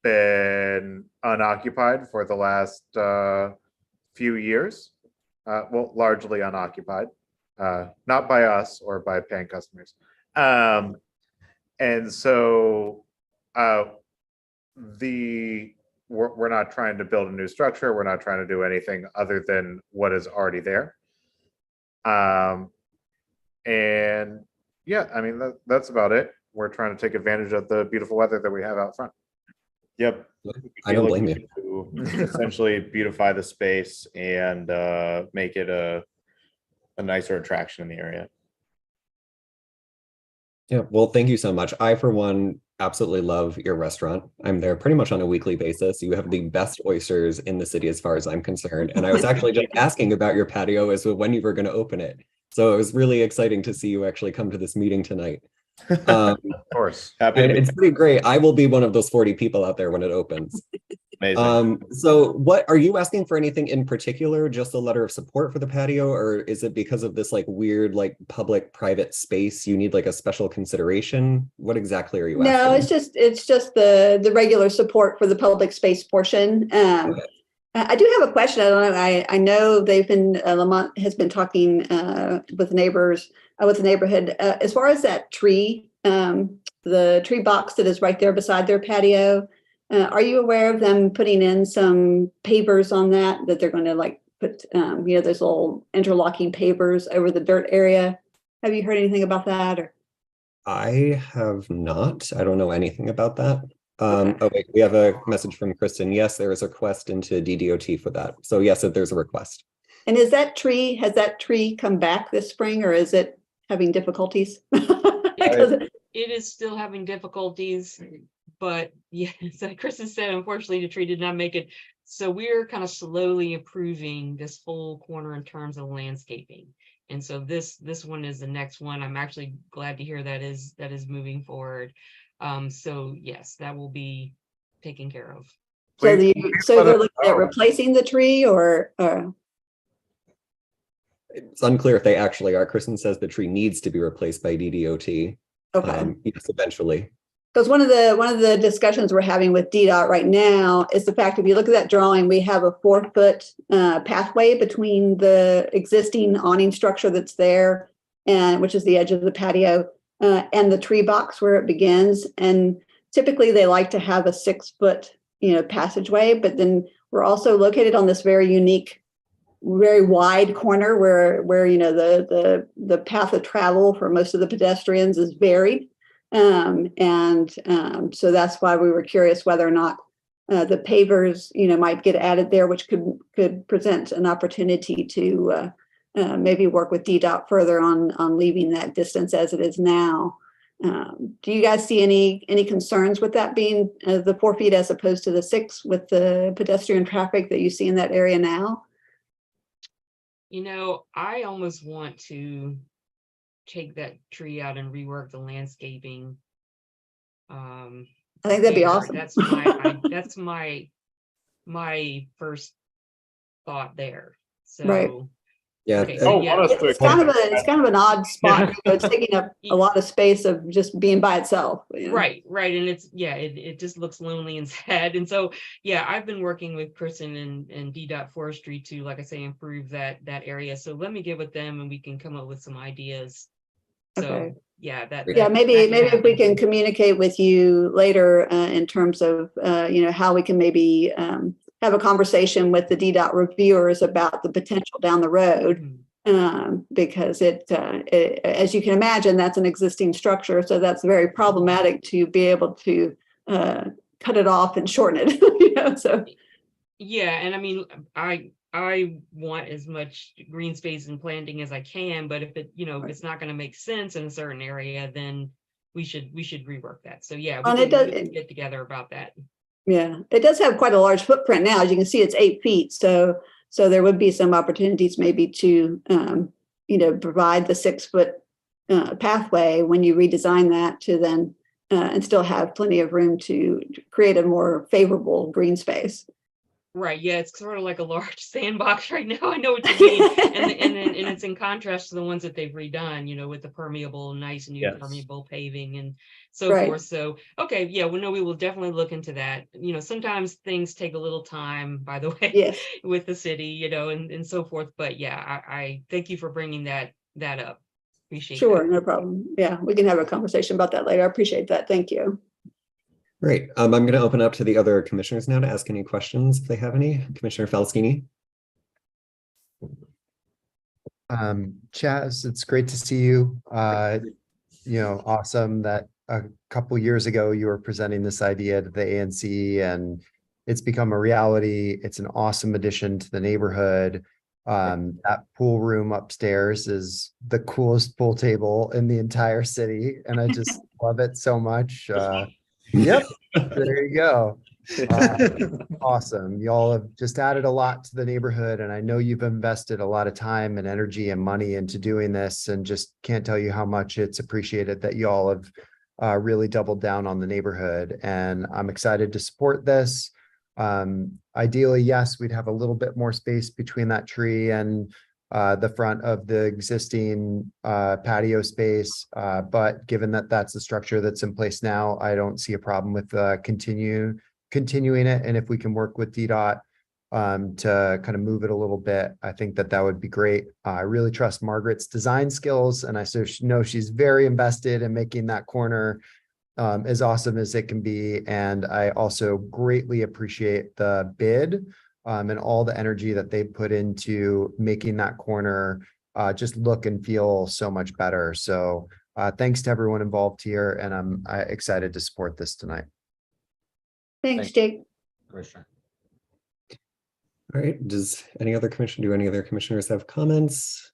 been unoccupied for the last few years. Well, largely unoccupied, not by us or by paying customers. And so we're not trying to build a new structure. We're not trying to do anything other than what is already there. And yeah, I mean, that's about it. We're trying to take advantage of the beautiful weather that we have out front. Yep. I don't blame you. To essentially beautify the space and make it a nicer attraction in the area. Yeah, well, thank you so much. I, for one, absolutely love your restaurant. I'm there pretty much on a weekly basis. You have the best oysters in the city as far as I'm concerned. And I was actually just asking about your patio as to when you were going to open it. So it was really exciting to see you actually come to this meeting tonight. Of course. Happy to be It's pretty great. I will be one of those 40 people out there when it opens. amazing. So what are you asking for anything in particular? Just a letter of support for the patio, or is it because of this like weird like public private space you need like a special consideration? What exactly are you asking? No, it's just the regular support for the public space portion. Okay. I do have a question. I don't know. I know they've been Lamont has been talking with neighbors with the neighborhood as far as that tree, the tree box that is right there beside their patio. Are you aware of them putting in some pavers on that they're going to like put those little interlocking pavers over the dirt area? Have you heard anything about that? Or I have not. I don't know anything about that. Okay. Oh wait, we have a message from Kristen. Yes, there is a request into DDOT for that. So yes, there's a request. And has that tree come back this spring, or is it having difficulties? It is still having difficulties, but yes, like Kristen said, unfortunately the tree did not make it. So we're kind of slowly improving this whole corner in terms of landscaping. And so this one is the next one. I'm actually glad to hear that is moving forward. So yes, that will be taken care of. So they're looking at replacing the tree, or it's unclear if they actually are. Kristen says the tree needs to be replaced by DDOT. okay. Yes, eventually. Because one of the discussions we're having with DDOT right now is the fact, if you look at that drawing, we have a 4-foot pathway between the existing awning structure that's there, and which is the edge of the patio, and the tree box where it begins. And typically they like to have a 6-foot, passageway, but then we're also located on this very unique, very wide corner where the path of travel for most of the pedestrians is varied. So that's why we were curious whether or not the pavers, might get added there, which could present an opportunity to maybe work with DDOT further on leaving that distance as it is now. Do you guys see any concerns with that being the 4 feet as opposed to the 6 with the pedestrian traffic that you see in that area now? I almost want to take that tree out and rework the landscaping. I think that'd be there. awesome. That's my first thought there. So Right. Yeah. okay, so yeah, It's kind of an odd spot. It's taking up a lot of space of just being by itself. right, and it's it just looks lonely and sad. And so yeah, I've been working with Kristen and D-Dot Forestry to, like I say, improve that area. So let me get with them and we can come up with some ideas. So Okay. yeah, maybe if we can communicate with you later in terms of how we can maybe have a conversation with the D-Dot reviewers about the potential down the road, because it, as you can imagine, that's an existing structure, so that's very problematic to be able to cut it off and shorten it. So yeah, and I mean, I want as much green space and planting as I can, but if it, if it's not going to make sense in a certain area, then we should rework that. So yeah, we can get together about that. Yeah, it does have quite a large footprint now. As you can see, it's 8 feet. So there would be some opportunities maybe to, provide the 6-foot pathway when you redesign that to then, and still have plenty of room to create a more favorable green space. Right. Yeah, it's sort of like a large sandbox right now. I know what you mean. and it's in contrast to the ones that they've redone, with the permeable, nice new permeable paving and so forth. So, okay. Yeah, we will definitely look into that. Sometimes things take a little time, by the way, with the city, and so forth. But yeah, I thank you for bringing that up. Appreciate it. Sure, no problem. Yeah, we can have a conversation about that later. I appreciate that. Thank you. Great. I'm going to open up to the other commissioners now to ask any questions if they have any. Commissioner Falskini. Chaz, it's great to see you. Awesome that a couple years ago you were presenting this idea to the ANC and it's become a reality. It's an awesome addition to the neighborhood. That pool room upstairs is the coolest pool table in the entire city, and I just love it so much. Yep, there you go. Awesome. Y'all have just added a lot to the neighborhood, and I know you've invested a lot of time and energy and money into doing this, and just can't tell you how much it's appreciated that y'all have really doubled down on the neighborhood, and I'm excited to support this. Ideally, yes, we'd have a little bit more space between that tree and the front of the existing patio space. But given that that's the structure that's in place now, I don't see a problem with continuing it. And if we can work with DDOT to kind of move it a little bit, I think that would be great. I really trust Margaret's design skills, and I know she's very invested in making that corner as awesome as it can be. And I also greatly appreciate the bid and all the energy that they put into making that corner just look and feel so much better. So thanks to everyone involved here, and I'm excited to support this tonight. Thanks, Jake. Commissioner. All right, do any other commissioners have comments?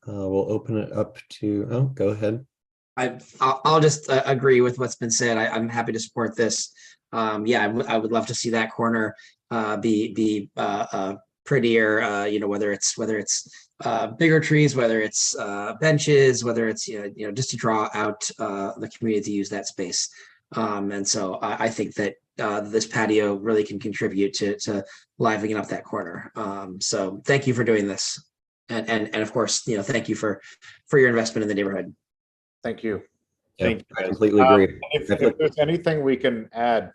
We'll open it up to, go ahead. I'll just agree with what's been said. I'm happy to support this. I would love to see that corner be prettier. Whether it's bigger trees, whether it's benches, whether it's just to draw out the community to use that space. And so I think that this patio really can contribute to livening up that corner. So thank you for doing this, and of course thank you for your investment in the neighborhood. Thank you. Yeah, I completely agree. If there's anything we can add,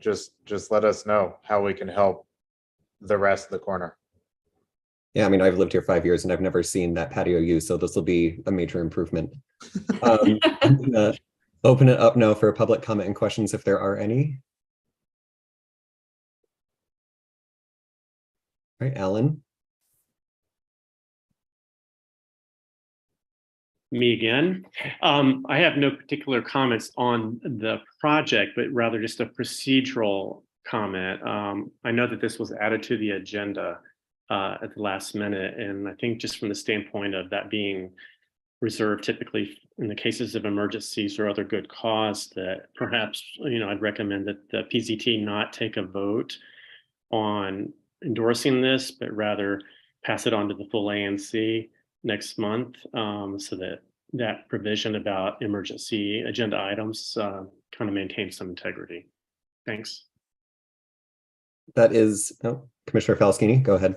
just let us know how we can help the rest of the corner. Yeah, I mean, I've lived here 5 years and I've never seen that patio used, so this will be a major improvement. I'm gonna open it up now for public comment and questions if there are any. All right, Alan. Me again. I have no particular comments on the project, but rather just a procedural comment. I know that this was added to the agenda at the last minute, and I think just from the standpoint of that being reserved typically in the cases of emergencies or other good cause, that perhaps I'd recommend that the PZT not take a vote on endorsing this, but rather pass it on to the full ANC next month, so that that provision about emergency agenda items kind of maintains some integrity. Thanks. That is, oh, Commissioner Falskini, go ahead.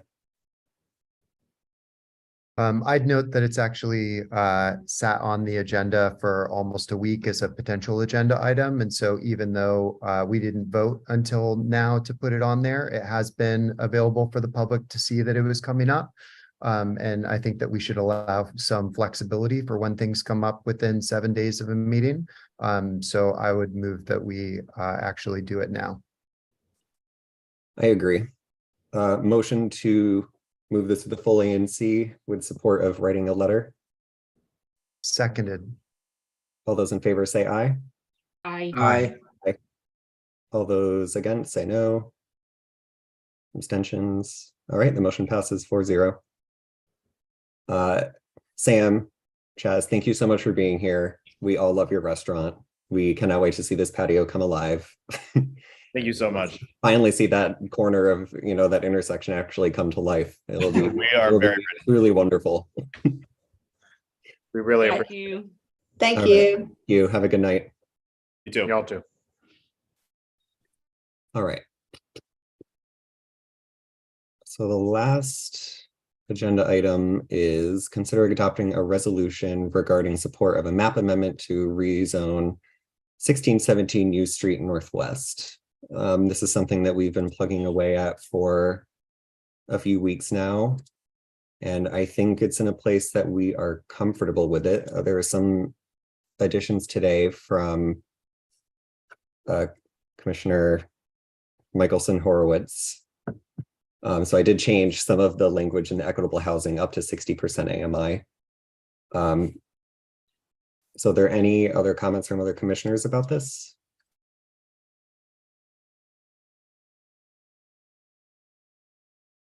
I'd note that it's actually sat on the agenda for almost a week as a potential agenda item. And so even though we didn't vote until now to put it on there, it has been available for the public to see that it was coming up. And I think that we should allow some flexibility for when things come up within 7 days of a meeting. So I would move that we actually do it now. I agree. Motion to move this to the full ANC with support of writing a letter. Seconded. All those in favor say aye. Aye. Aye. All those against say no. Abstentions. All right, the motion passes 4-0. Sam, Chaz, thank you so much for being here. We all love your restaurant. We cannot wait to see this patio come alive. Thank you so much. Finally see that corner of, you know, that intersection actually come to life. It'll be, We are it'll be very truly wonderful. We really Thank appreciate you. Thank All you. right. You have a good night. you too. y'all too. All right. So the last agenda item is considering adopting a resolution regarding support of a map amendment to rezone 1617 U Street Northwest. This is something that we've been plugging away at for a few weeks now. And I think it's in a place that we are comfortable with it. There are some additions today from Commissioner Michelson Horowitz. So I did change some of the language in the equitable housing up to 60% AMI. So are there any other comments from other commissioners about this?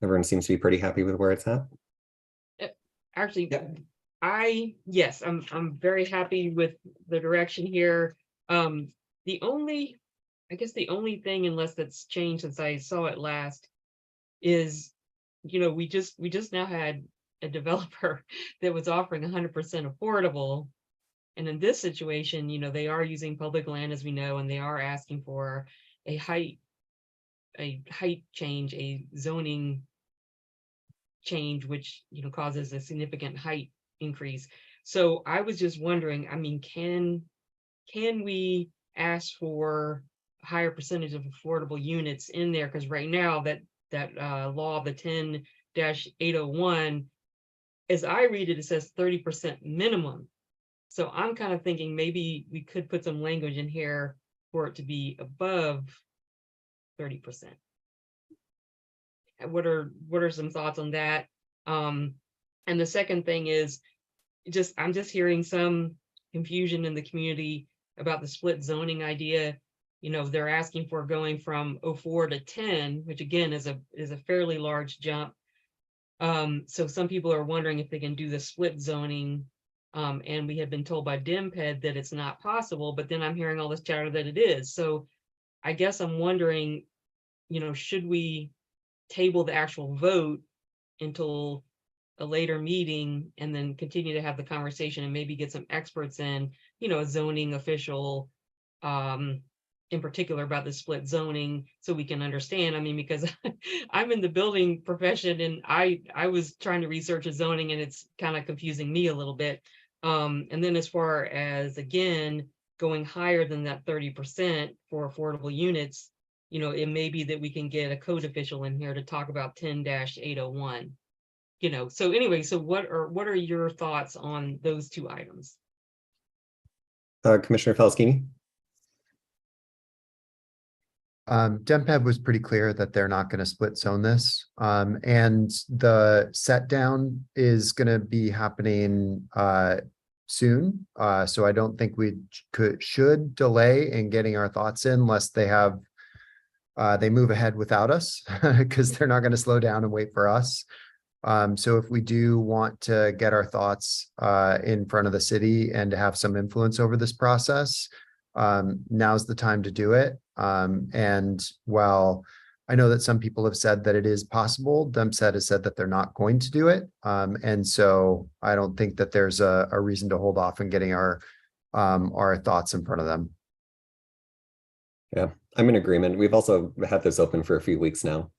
Everyone seems to be pretty happy with where it's at. Actually, yes, I'm very happy with the direction here. I guess the only thing, unless that's changed since I saw it last, is, you know, we just now had a developer that was offering 100% affordable. And in this situation, you know, they are using public land, as we know, and they are asking for a height change, a zoning change, which, you know, causes a significant height increase. So I was just wondering, I mean, can we ask for a higher percentage of affordable units in there? Because right now that law of the 10-801, as I read it, it says 30% minimum. So I'm kind of thinking maybe we could put some language in here for it to be above 30%. What are some thoughts on that? And the second thing is I'm just hearing some confusion in the community about the split zoning idea. You know, they're asking for going from 04 to 10, which again is a fairly large jump. So some people are wondering if they can do the split zoning. And we had been told by DMPED that it's not possible, but then I'm hearing all this chatter that it is. So I guess I'm wondering, you know, should we table the actual vote until a later meeting and then continue to have the conversation and maybe get some experts in, you know, a zoning official, in particular about the split zoning, so we can understand. I mean, because I'm in the building profession and I was trying to research a zoning and it's kind of confusing me a little bit. And then as far as, again, going higher than that 30% for affordable units, you know, it may be that we can get a code official in here to talk about 10-801. You know, so anyway, so what are your thoughts on those two items? Commissioner Falskini? DMPED was pretty clear that they're not going to split zone this. And the set down is going to be happening soon. So I don't think we should delay in getting our thoughts in unless they move ahead without us, because they're not going to slow down and wait for us. So if we do want to get our thoughts in front of the city and to have some influence over this process, now's the time to do it. And while I know that some people have said that it is possible. DEMSET has said that they're not going to do it. And so I don't think that there's a reason to hold off on getting our thoughts in front of them. Yeah, I'm in agreement. We've also had this open for a few weeks now.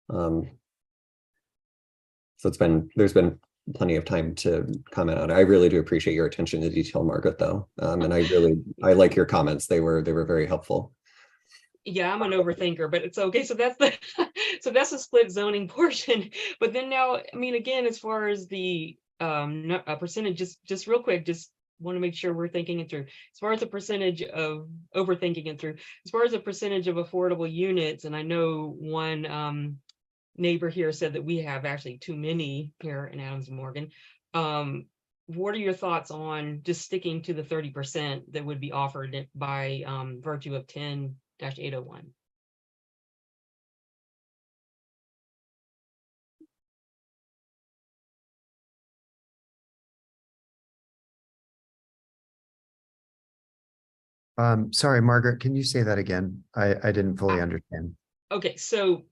So there's been plenty of time to comment on it. I really do appreciate your attention to detail, Margaret, though. And I like your comments. They were very helpful. Yeah, I'm an overthinker, but it's okay. So that's the so that's the split zoning portion. But then now, I mean, again, as far as the percentage, just real quick, just want to make sure we're thinking it through. As far as the percentage of overthinking it through, as far as the percentage of affordable units, and I know one neighbor here said that we have actually too many here in Adams and Morgan. What are your thoughts on just sticking to the 30% that would be offered by virtue of 10-801? Sorry, Margaret, can you say that again? I didn't fully understand. Okay, so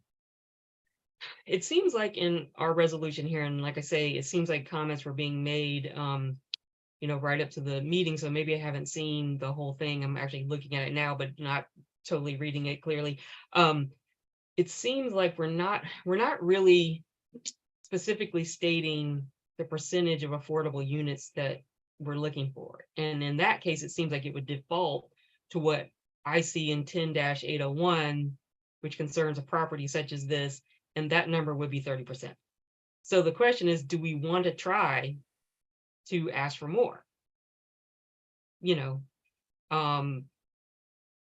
it seems like in our resolution here, and like I say, it seems like comments were being made, right up to the meeting. So maybe I haven't seen the whole thing. I'm actually looking at it now, but not totally reading it clearly. It seems like we're not really specifically stating the percentage of affordable units that we're looking for. And in that case, it seems like it would default to what I see in 10-801, which concerns a property such as this, and that number would be 30%. So the question is, do we want to try to ask for more?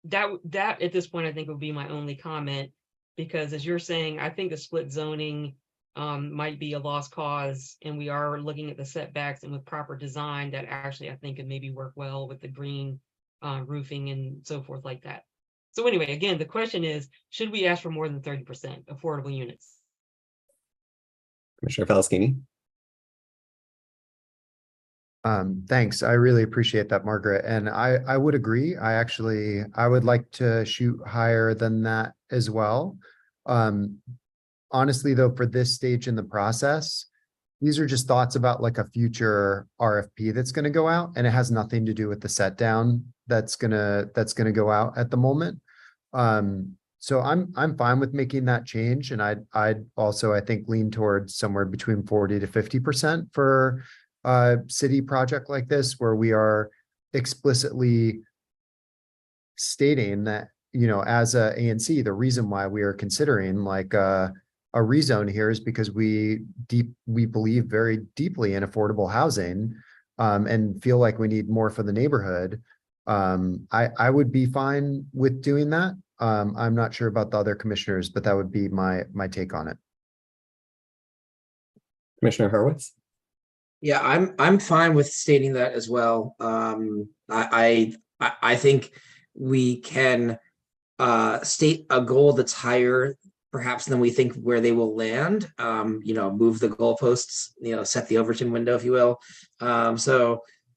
That at this point, I think would be my only comment, because as you're saying, I think the split zoning might be a lost cause, and we are looking at the setbacks, and with proper design that actually I think could maybe work well with the green roofing and so forth like that. So anyway, again, the question is, should we ask for more than 30% affordable units? Commissioner Falaskini. Thanks. I really appreciate that, Margaret. And I would agree. I would like to shoot higher than that as well. Honestly, though, for this stage in the process, these are just thoughts about like a future RFP that's going to go out, and it has nothing to do with the set down that's gonna go out at the moment. So I'm fine with making that change, and I'd also, I think, lean towards somewhere between 40 to 50% for a city project like this, where we are explicitly stating that, as a ANC, the reason why we are considering like a rezone here is because we believe very deeply in affordable housing, and feel like we need more for the neighborhood. I would be fine with doing that. I'm not sure about the other commissioners, but that would be my take on it. Commissioner Horwitz. Yeah, I'm fine with stating that as well. I think we can state a goal that's higher perhaps than we think where they will land. Move the goalposts, set the Overton window, if you will.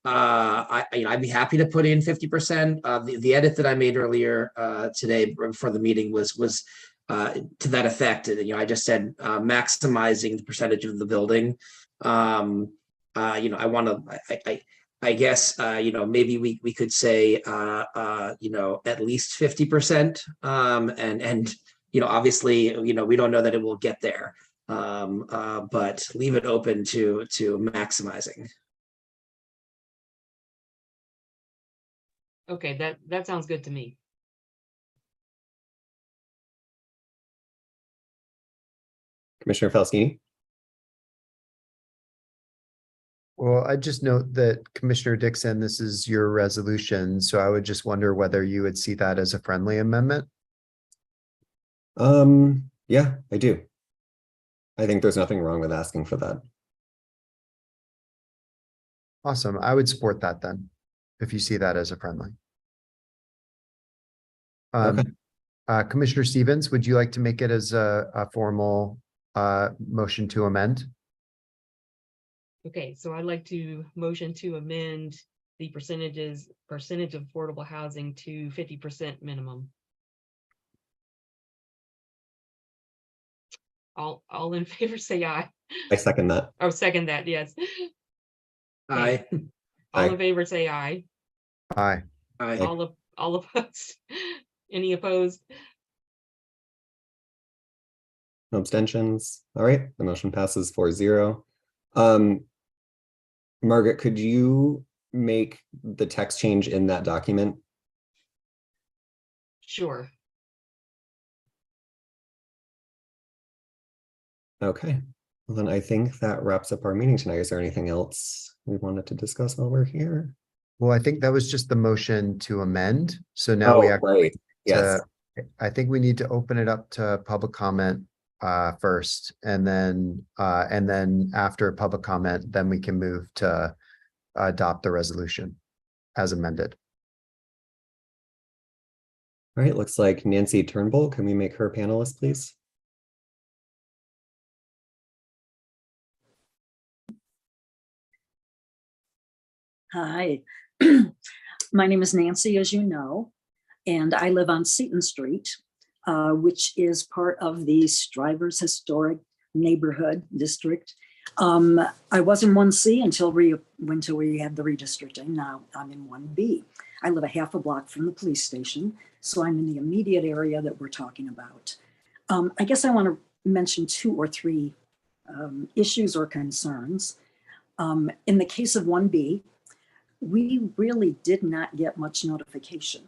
I'd be happy to put in 50%. The edit that I made earlier today for the meeting was to that effect. I just said maximizing the percentage of the building. I guess maybe we could say at least 50%. And obviously we don't know that it will get there. But leave it open to maximizing. Okay, that sounds good to me. Commissioner Falaskini. Well, I just note that Commissioner Dixon, this is your resolution, so I would just wonder whether you would see that as a friendly amendment. Yeah, I do. I think there's nothing wrong with asking for that. Awesome. I would support that then, if you see that as a friendly. Okay. Commissioner Stevens, would you like to make it as a formal motion to amend? Okay, so I'd like to motion to amend the percentage of affordable housing to 50% minimum. All in favor, say aye. I second that. Oh, second that, yes. Aye. All Aye. in favor, say aye. Aye. Aye. All of us. Any opposed? No abstentions. All right, the motion passes 4-0. Margaret, could you make the text change in that document? Sure. Okay, well, then I think that wraps up our meeting tonight. Is there anything else we wanted to discuss while we're here? Well, I think that was just the motion to amend. So now we Oh, actually right. Yes. I think we need to open it up to public comment first, and then after public comment, then we can move to adopt the resolution as amended. All right, looks like Nancy Turnbull. Can we make her panelist, please? Hi, my name is Nancy, as you know, and I live on Seton Street, which is part of the Strivers Historic Neighborhood District. I was in 1C until we had the redistricting. Now I'm in 1B. I live a half a block from the police station, so I'm in the immediate area that we're talking about. I guess I want to mention 2 or 3 issues or concerns. In the case of 1B, we really did not get much notification.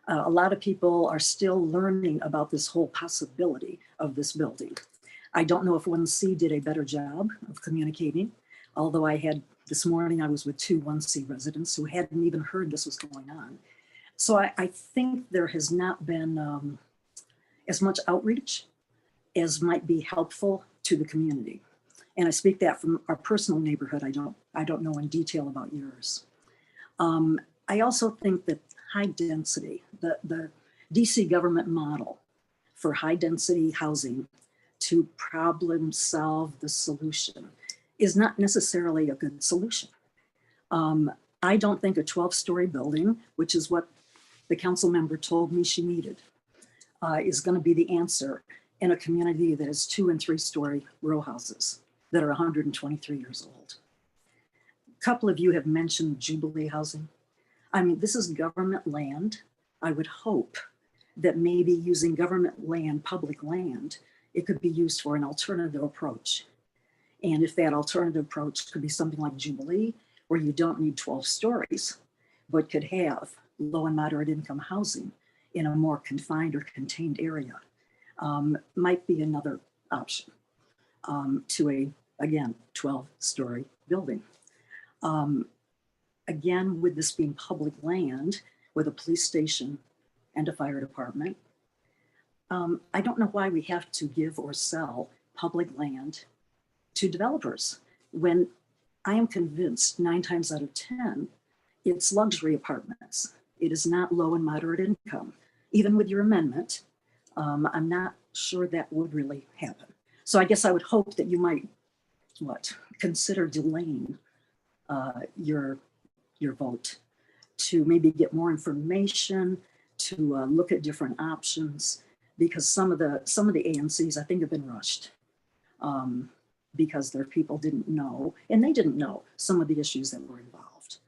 A lot of people are still learning about this whole possibility of this building. I don't know if 1C did a better job of communicating, although this morning I was with 2 1C residents who hadn't even heard this was going on. So I think there has not been as much outreach as might be helpful to the community. And I speak that from our personal neighborhood. I don't know in detail about yours. I also think that high density, the DC government model for high density housing to problem solve the solution is not necessarily a good solution. I don't think a 12-story building, which is what the council member told me she needed, is going to be the answer in a community that has 2- and 3-story row houses that are 123 years old. A couple of you have mentioned Jubilee housing. I mean, this is government land. I would hope that maybe using government land, public land, it could be used for an alternative approach. And if that alternative approach could be something like Jubilee, where you don't need 12 stories, but could have low and moderate income housing in a more confined or contained area, might be another option to a, again, 12-story building. Again, with this being public land with a police station and a fire department, I don't know why we have to give or sell public land to developers when I am convinced 9 times out of 10, it's luxury apartments. It is not low and moderate income. Even with your amendment, I'm not sure that would really happen. So I guess I would hope that you might, consider delaying your vote to maybe get more information, to look at different options, because some of the ANCs I think have been rushed because their people didn't know, and they didn't know some of the issues that were involved.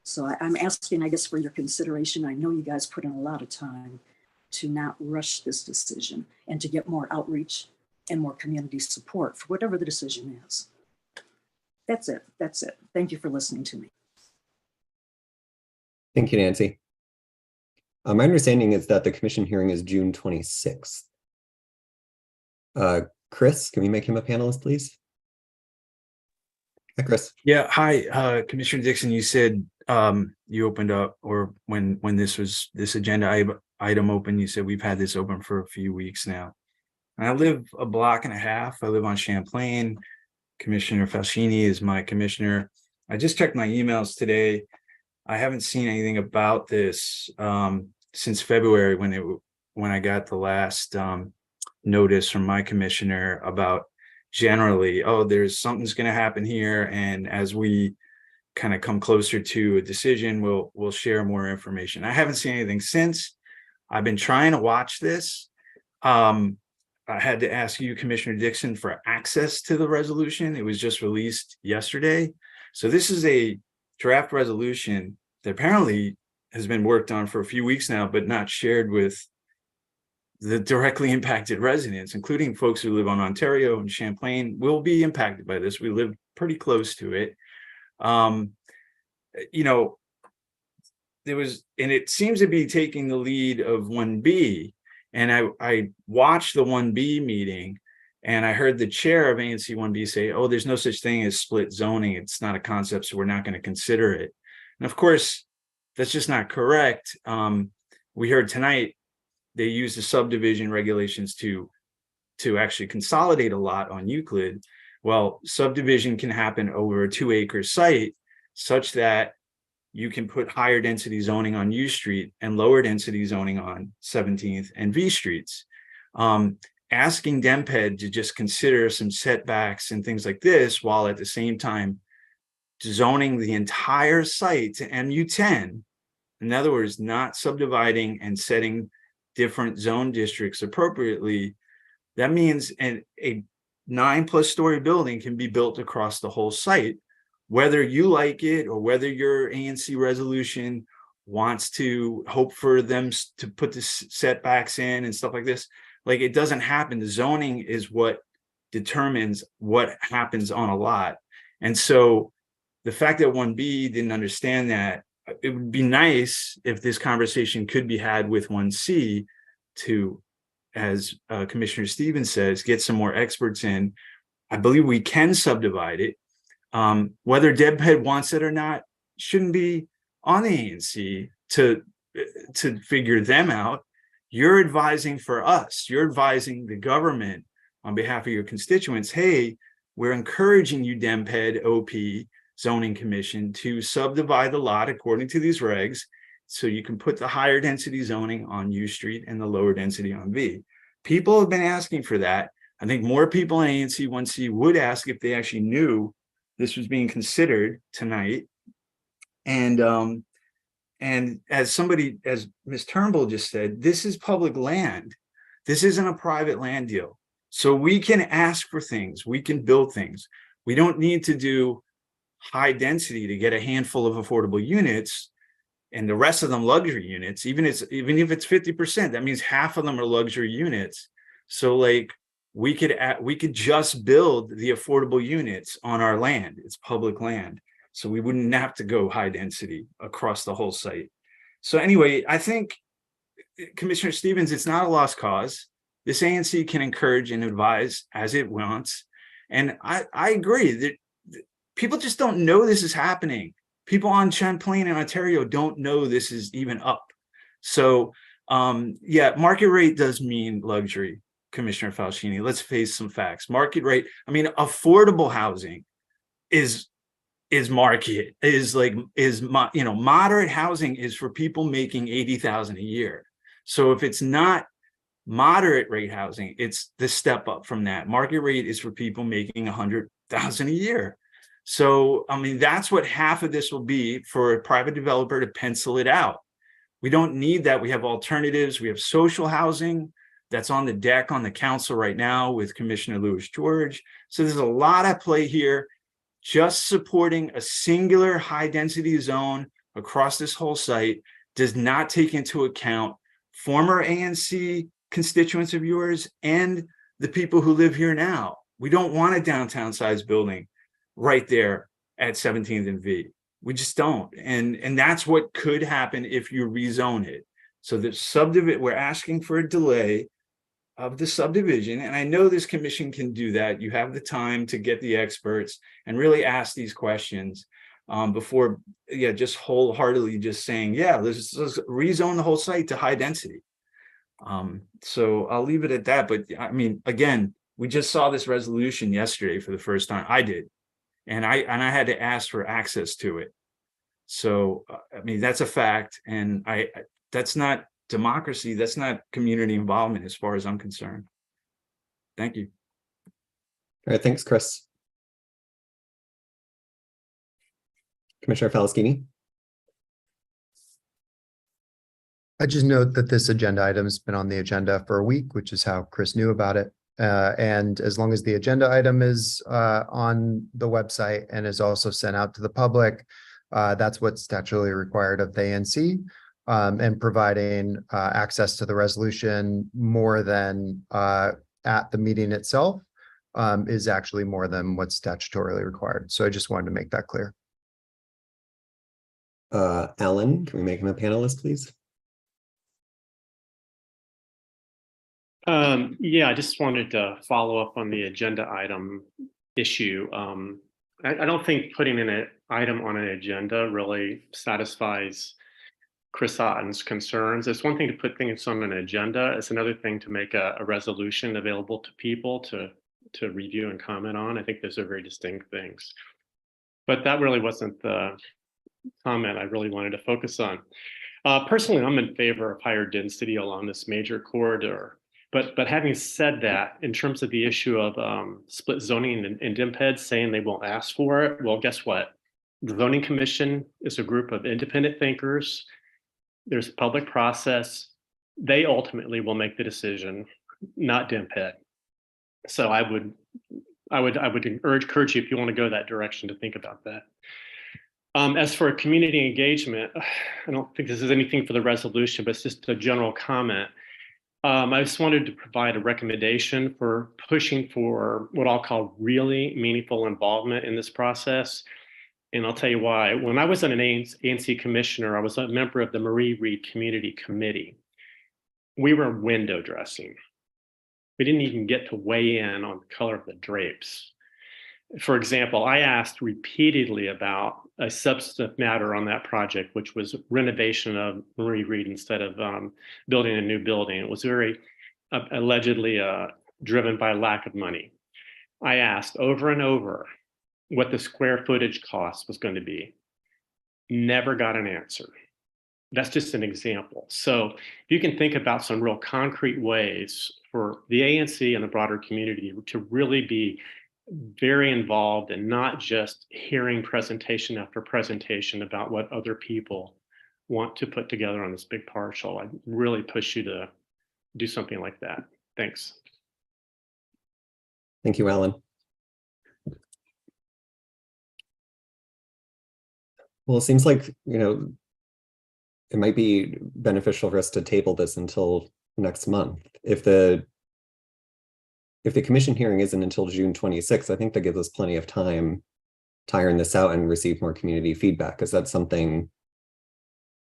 So I'm asking, I guess, for your consideration. I know you guys put in a lot of time to not rush this decision and to get more outreach and more community support for whatever the decision is. That's it. That's it. Thank you for listening to me. Thank you, Nancy. My understanding is that the commission hearing is June 26th. Chris, can we make him a panelist, please? Hi, Chris. Yeah, hi, Commissioner Dixon. You said you opened up, or when this agenda item open, you said we've had this open for a few weeks now. And I live a block and a half. I live on Champlain. Commissioner Falcini is my commissioner. I just checked my emails today. I haven't seen anything about this since February when I got the last notice from my commissioner about generally, oh, there's something's going to happen here, and as we kind of come closer to a decision, we'll share more information. I haven't seen anything since. I've been trying to watch this. I had to ask you, Commissioner Dixon, for access to the resolution. It was just released yesterday. So this is a draft resolution that apparently has been worked on for a few weeks now, but not shared with the directly impacted residents, including folks who live on Ontario and Champlain, will be impacted by this. We live pretty close to it. You know, there was, and it seems to be taking the lead of 1B. And I watched the 1B meeting, and I heard the chair of ANC 1B say, oh, there's no such thing as split zoning. It's not a concept, so we're not going to consider it. And of course, that's just not correct. We heard tonight they use the subdivision regulations to actually consolidate a lot on Euclid. Well, subdivision can happen over a 2-acre site such that you can put higher density zoning on U Street and lower density zoning on 17th and V Streets. Asking DEMPED to just consider some setbacks and things like this, while at the same time zoning the entire site to MU10, in other words, not subdividing and setting different zone districts appropriately, that means a 9+ story building can be built across the whole site, whether you like it or whether your ANC resolution wants to hope for them to put the setbacks in and stuff like this. Like, it doesn't happen. The zoning is what determines what happens on a lot. And so the fact that 1B didn't understand that, it would be nice if this conversation could be had with 1C to, as Commissioner Stevens says, get some more experts in. I believe we can subdivide it. Whether DEMPED wants it or not shouldn't be on the ANC to figure them out. You're advising for us. You're advising the government on behalf of your constituents. Hey, we're encouraging you, DEMPED, OP, Zoning Commission, to subdivide the lot according to these regs, so you can put the higher density zoning on U Street and the lower density on V. People have been asking for that. I think more people in ANC 1C would ask if they actually knew this was being considered tonight. And as Ms. Turnbull just said, this is public land. This isn't a private land deal. So we can ask for things, we can build things. We don't need to do high density to get a handful of affordable units and the rest of them luxury units. Even if it's 50%, that means half of them are luxury units. So like, we could just build the affordable units on our land. It's public land, so we wouldn't have to go high density across the whole site. So anyway, I think, Commissioner Stevens, it's not a lost cause. This ANC can encourage and advise as it wants. And I agree that people just don't know this is happening. People on Champlain and Ontario don't know this is even up. So yeah, market rate does mean luxury, Commissioner Falcini. Let's face some facts. Market rate, I mean, affordable housing is market, moderate housing is for people making $80,000 a year. So if it's not moderate rate housing, it's the step up from that. Market rate is for people making $100,000 a year. So, I mean, that's what half of this will be for a private developer to pencil it out. We don't need that. We have alternatives. We have social housing that's on the deck on the council right now with Commissioner Louis George. So there's a lot at play here. Just supporting a singular high density zone across this whole site does not take into account former ANC constituents of yours and the people who live here now. We don't want a downtown size building right there at 17th and V. We just don't. And that's what could happen if you rezone it. So the we're asking for a delay of the subdivision. And I know this commission can do that. You have the time to get the experts and really ask these questions before, just wholeheartedly just saying, let's rezone the whole site to high density. So I'll leave it at that. But I mean, again, we just saw this resolution yesterday for the first time. I did. And I had to ask for access to it. So, I mean, that's a fact. And that's not democracy. That's not community involvement as far as I'm concerned. Thank you. All right, thanks, Chris. Commissioner Falaskini. I just note that this agenda item has been on the agenda for a week, which is how Chris knew about it. And as long as the agenda item is on the website and is also sent out to the public, that's what's statutorily required of the ANC. And providing access to the resolution more than at the meeting itself is actually more than what's statutorily required. So I just wanted to make that clear. Alan, can we make him a panelist, please? Yeah, I just wanted to follow up on the agenda item issue. I don't think putting in an item on an agenda really satisfies Chris Otten's concerns. It's one thing to put things on an agenda. It's another thing to make a resolution available to people to review and comment on. I think those are very distinct things. But that really wasn't the comment I really wanted to focus on. Personally, I'm in favor of higher density along this major corridor. But having said that, in terms of the issue of split zoning and DMPED saying they won't ask for it, well, guess what? The Zoning Commission is a group of independent thinkers. There's a public process. They ultimately will make the decision, not DMPED. So I would encourage you, if you want to go that direction, to think about that. As for community engagement, I don't think this is anything for the resolution, but it's just a general comment. I just wanted to provide a recommendation for pushing for what I'll call really meaningful involvement in this process. And I'll tell you why. When I was an ANC commissioner, I was a member of the Marie Reed Community Committee. We were window dressing. We didn't even get to weigh in on the color of the drapes. For example, I asked repeatedly about a substantive matter on that project, which was renovation of Marie Reed instead of building a new building. It was very allegedly driven by lack of money. I asked over and over what the square footage cost was going to be. Never got an answer. That's just an example. So if you can think about some real concrete ways for the ANC and the broader community to really be very involved and not just hearing presentation after presentation about what other people want to put together on this big partial, I really push you to do something like that. Thanks. Thank you, Alan. Well, it seems like, it might be beneficial for us to table this until next month. If the commission hearing isn't until June 26th, I think that gives us plenty of time to iron this out and receive more community feedback. Is that something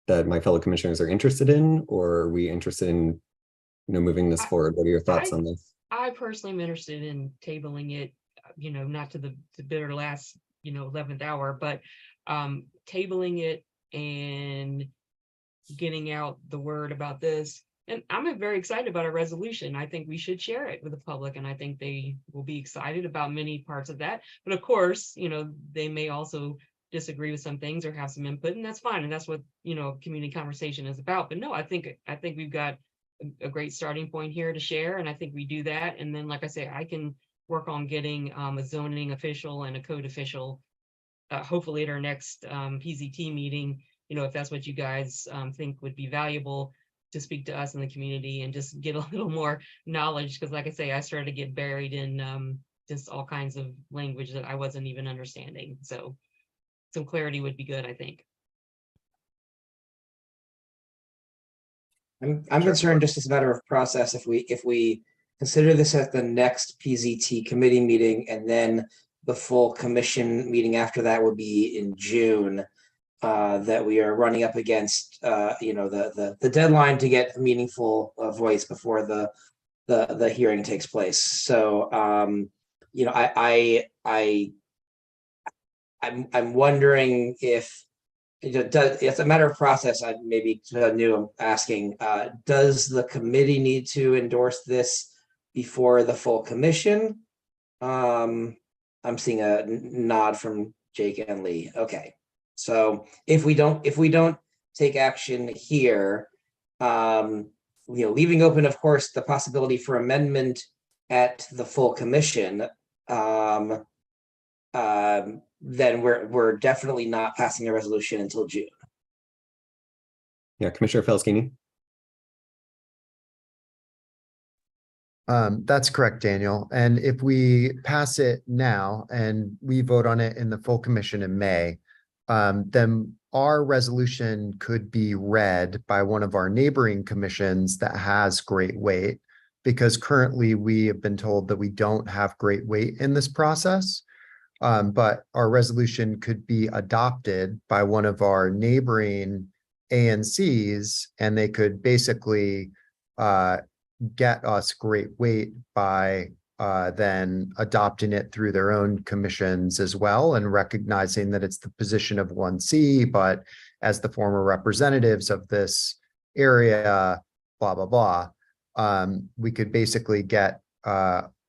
that my fellow commissioners are interested in, or are we interested in moving this forward? What are your thoughts on this? I personally am interested in tabling it, not to the bitter last, 11th hour, but tabling it and getting out the word about this. And I'm very excited about our resolution. I think we should share it with the public, and I think they will be excited about many parts of that. But of course, they may also disagree with some things or have some input, and that's fine. And that's what, community conversation is about. But no, I think we've got a great starting point here to share, and I think we do that. And then, like I say, I can work on getting a zoning official and a code official, hopefully at our next PZT meeting, if that's what you guys think would be valuable, to speak to us in the community and just get a little more knowledge. Because like I say, I started to get buried in just all kinds of language that I wasn't even understanding. So some clarity would be good, I think. I'm concerned, just as a matter of process, if we consider this at the next PZT committee meeting, and then the full commission meeting after that would be in June, that we are running up against the deadline to get a meaningful voice before the hearing takes place. So I'm wondering if it's a matter of process. I maybe knew I'm asking, does the committee need to endorse this before the full commission? I'm seeing a nod from Jake and Lee. Okay. So if we don't take action here, leaving open, of course, the possibility for amendment at the full commission, then we're definitely not passing a resolution until June. Yeah, Commissioner Felskini. That's correct, Daniel. And if we pass it now and we vote on it in the full commission in May, then our resolution could be read by one of our neighboring commissions that has great weight, because currently we have been told that we don't have great weight in this process. But our resolution could be adopted by one of our neighboring ANCs, and they could basically get us great weight by then adopting it through their own commissions as well, and recognizing that it's the position of 1C, but as the former representatives of this area, blah, blah, blah, we could basically get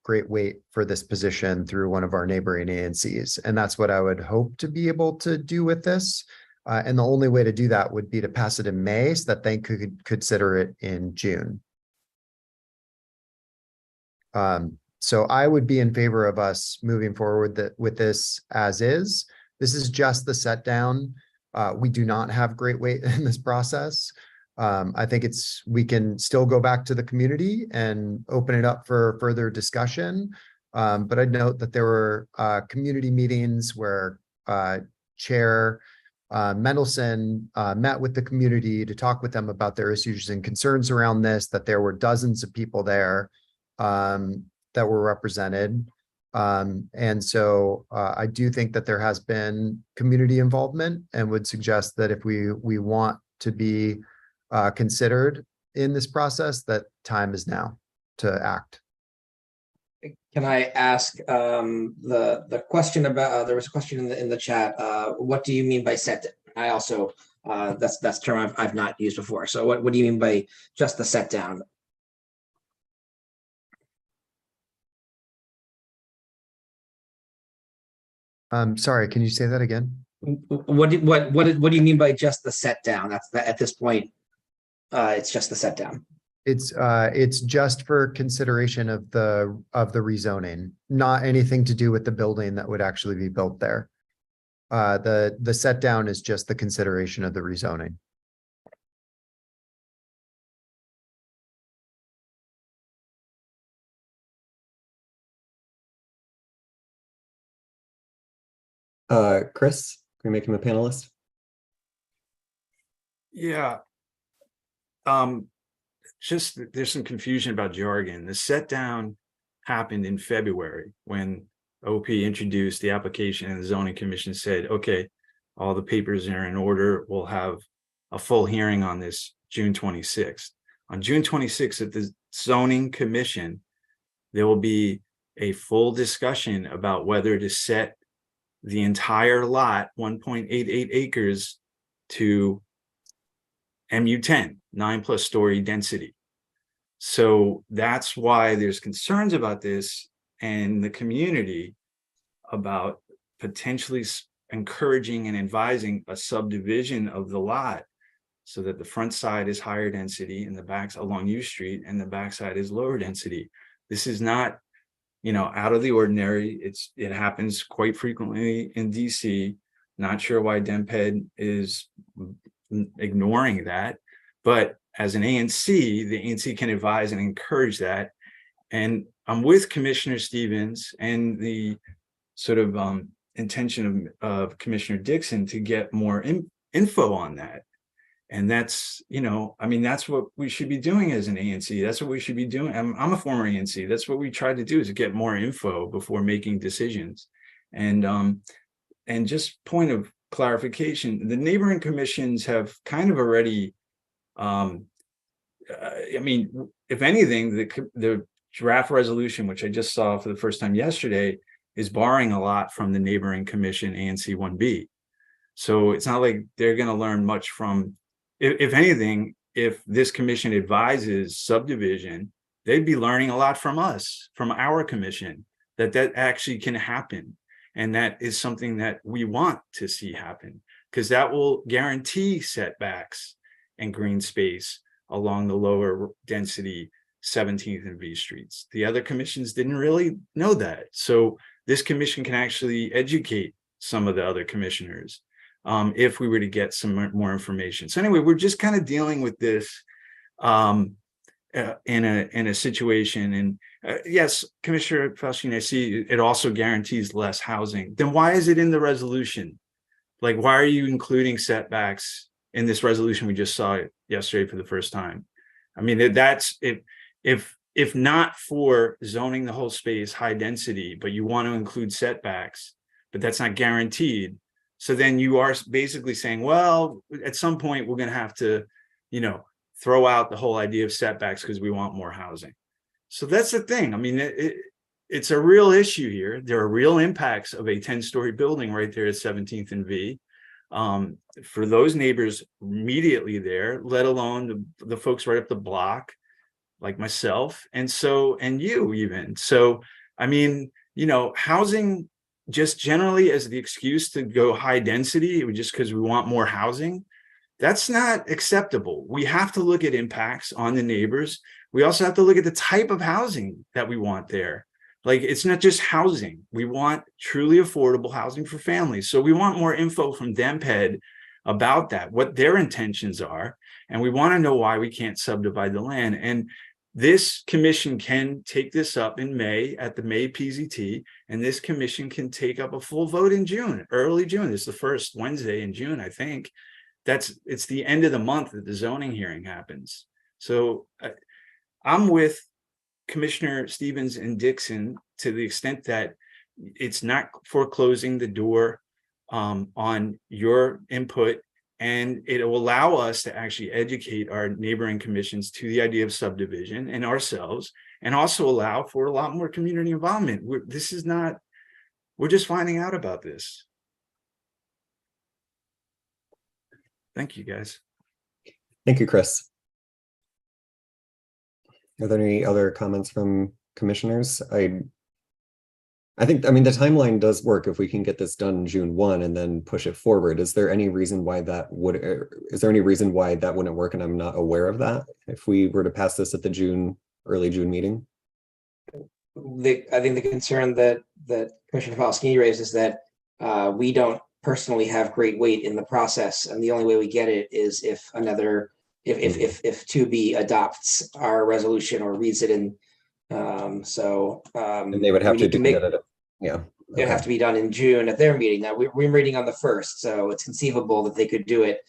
great weight for this position through one of our neighboring ANCs. And that's what I would hope to be able to do with this. And the only way to do that would be to pass it in May so that they could consider it in June. So I would be in favor of us moving forward with this as is. This is just the set down. We do not have great weight in this process. I think we can still go back to the community and open it up for further discussion. But I'd note that there were community meetings where Chair Mendelson met with the community to talk with them about their issues and concerns around this, that there were dozens of people there that were represented. And so I do think that there has been community involvement, and would suggest that if we want to be considered in this process, that time is now to act. Can I ask the question about, there was a question in the chat, what do you mean by set? I also, that's a term I've not used before. So what do you mean by just the set down? Sorry, can you say that again? What do you mean by just the set down? That's that at this point, it's just the set down. It's just for consideration of the rezoning, not anything to do with the building that would actually be built there. The set down is just the consideration of the rezoning. Chris, can we make him a panelist? Yeah. Just there's some confusion about jargon. The set down happened in February when OP introduced the application and the zoning commission said, okay, all the papers are in order. We'll have a full hearing on this June 26th. On June 26th at the zoning commission, there will be a full discussion about whether to set the entire lot, 1.88 acres, to MU10, 9+ story density. So that's why there's concerns about this and the community about potentially encouraging and advising a subdivision of the lot so that the front side is higher density and the backs along U Street and the backside is lower density. This is not, out of the ordinary. It happens quite frequently in DC. Not sure why DemPed is ignoring that, but as an ANC, the ANC can advise and encourage that. And I'm with Commissioner Stevens and the sort of intention of Commissioner Dixon to get more info on that. And that's, that's what we should be doing as an ANC. That's what we should be doing. I'm a former ANC. That's what we try to do, is to get more info before making decisions. And just point of clarification, the neighboring commissions have kind of already, if anything, the draft resolution, which I just saw for the first time yesterday, is borrowing a lot from the neighboring commission, ANC 1B. So it's not like they're going to learn much from, if anything, if this commission advises subdivision, they'd be learning a lot from us, from our commission, that actually can happen. And that is something that we want to see happen, because that will guarantee setbacks and green space along the lower density 17th and V streets. The other commissions didn't really know that. So this commission can actually educate some of the other commissioners if we were to get some more information. So anyway, we're just kind of dealing with this. And in a situation. And yes, Commissioner Faustini, I see it also guarantees less housing. Then why is it in the resolution? Like, why are you including setbacks in this resolution we just saw yesterday for the first time? I mean, that's if not for zoning the whole space high density, but you want to include setbacks, but that's not guaranteed. So then you are basically saying, well, at some point we're going to have to, throw out the whole idea of setbacks because we want more housing. So that's the thing. I mean, it's a real issue here. There are real impacts of a 10-story building right there at 17th and V. For those neighbors immediately there, let alone the folks right up the block, like myself, and you even. So, I mean, housing just generally as the excuse to go high density, just because we want more housing, that's not acceptable. We have to look at impacts on the neighbors. We also have to look at the type of housing that we want there. Like, it's not just housing. We want truly affordable housing for families. So we want more info from DemPed about that, what their intentions are. And we want to know why we can't subdivide the land. And this commission can take this up in May at the May PZT, and this commission can take up a full vote in June, early June. It's the first Wednesday in June, I think. It's the end of the month that the zoning hearing happens. So I'm with Commissioner Stevens and Dixon to the extent that it's not foreclosing the door on your input, and it will allow us to actually educate our neighboring commissions to the idea of subdivision and ourselves, and also allow for a lot more community involvement. We're just finding out about this. Thank you, guys. Thank you, Chris. Are there any other comments from commissioners? I think, the timeline does work if we can get this done June 1 and then push it forward. Is there any reason why that wouldn't work and I'm not aware of that if we were to pass this at the early June meeting? I think the concern that Commissioner Faustini raised is that we don't personally have great weight in the process, and the only way we get it is if 2B adopts our resolution or reads it in. And they would have to do that. Yeah, it'd have to be done in June at their meeting. Now we're meeting on the 1st, so it's conceivable that they could do it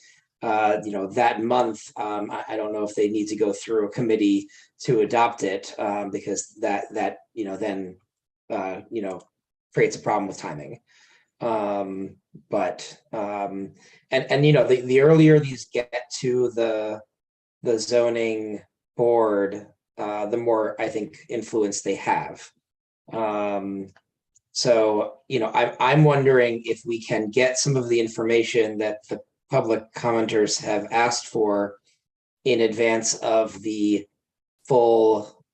that month. I don't know if they need to go through a committee to adopt it, because that then creates a problem with timing. The earlier these get to the zoning board, the more I think influence they have. I'm wondering if we can get some of the information that the public commenters have asked for in advance of the full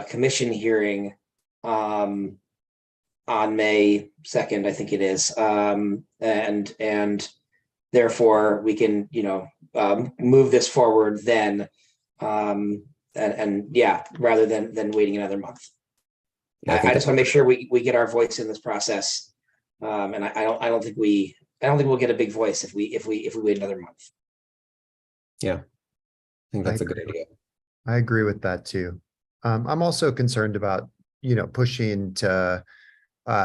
commission hearing on May 2nd, I think it is, and therefore we can move this forward then, rather than waiting another month. Yeah, I just want to make sure we get our voice in this process, and I don't think we'll get a big voice if we wait another month. Yeah, I think that's a good idea. I agree with that too. I'm also concerned about pushing to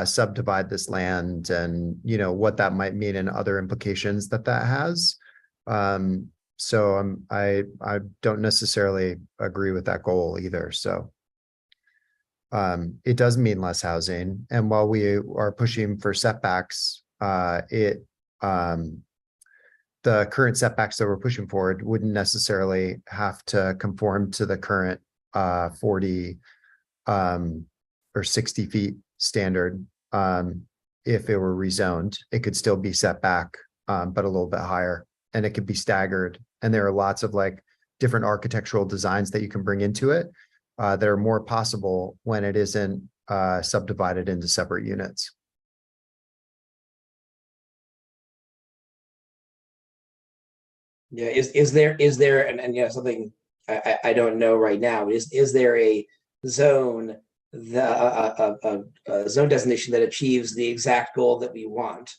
subdivide this land and what that might mean and other implications that has. So I don't necessarily agree with that goal either. So it does mean less housing, and while we are pushing for setbacks, the current setbacks that we're pushing forward wouldn't necessarily have to conform to the current 40 or 60 feet standard. If it were rezoned, it could still be set back, but a little bit higher, and it could be staggered. And there are lots of different architectural designs that you can bring into it that are more possible when it isn't subdivided into separate units. Yeah, is there and something I don't know right now, is there a zone, a zone designation that achieves the exact goal that we want?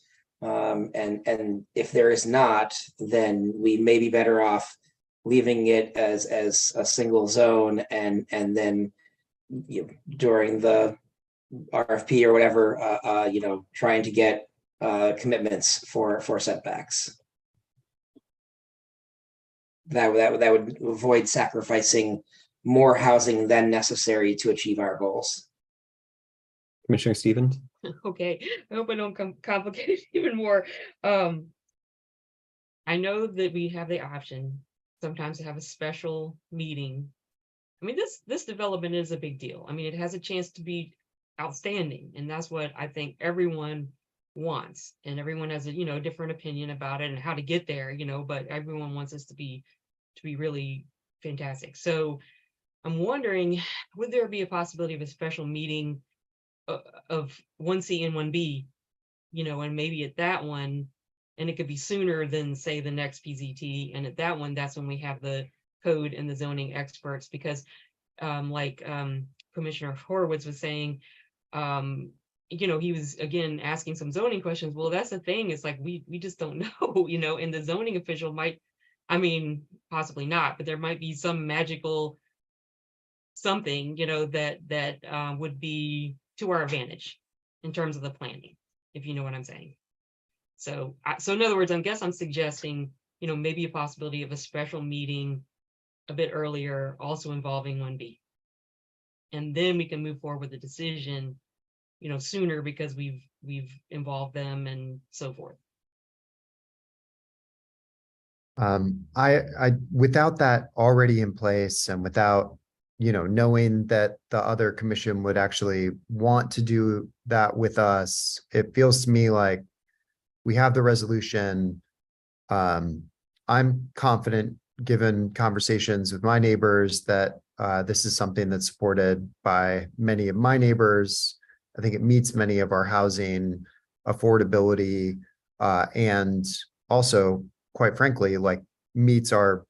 And if there is not, then we may be better off leaving it as a single zone, and then during the RFP or whatever, trying to get commitments for setbacks. That would avoid sacrificing more housing than necessary to achieve our goals. Commissioner Stevens? Okay, I hope I don't complicate it even more. I know that we have the option sometimes to have a special meeting. I mean, this development is a big deal. I mean, it has a chance to be outstanding, and that's what I think everyone wants. And everyone has a different opinion about it and how to get there, but everyone wants us to be really fantastic. So I'm wondering, would there be a possibility of a special meeting of 1C and 1B, and maybe at that one, and it could be sooner than say the next PZT, and at that one, that's when we have the code and the zoning experts, because Commissioner Horowitz was saying, he was again asking some zoning questions. Well, that's the thing, it's like we just don't know, and the zoning official might, I mean, possibly not, but there might be some magical something, that would be to our advantage in terms of the planning, if you know what I'm saying. So in other words, I'm suggesting, maybe a possibility of a special meeting a bit earlier, also involving 1B. And then we can move forward with the decision, sooner, because we've involved them and so forth. I without that already in place, and without knowing that the other commission would actually want to do that with us, it feels to me like we have the resolution. I'm confident, given conversations with my neighbors, that this is something that's supported by many of my neighbors. I think it meets many of our housing affordability, and also, quite frankly, like meets our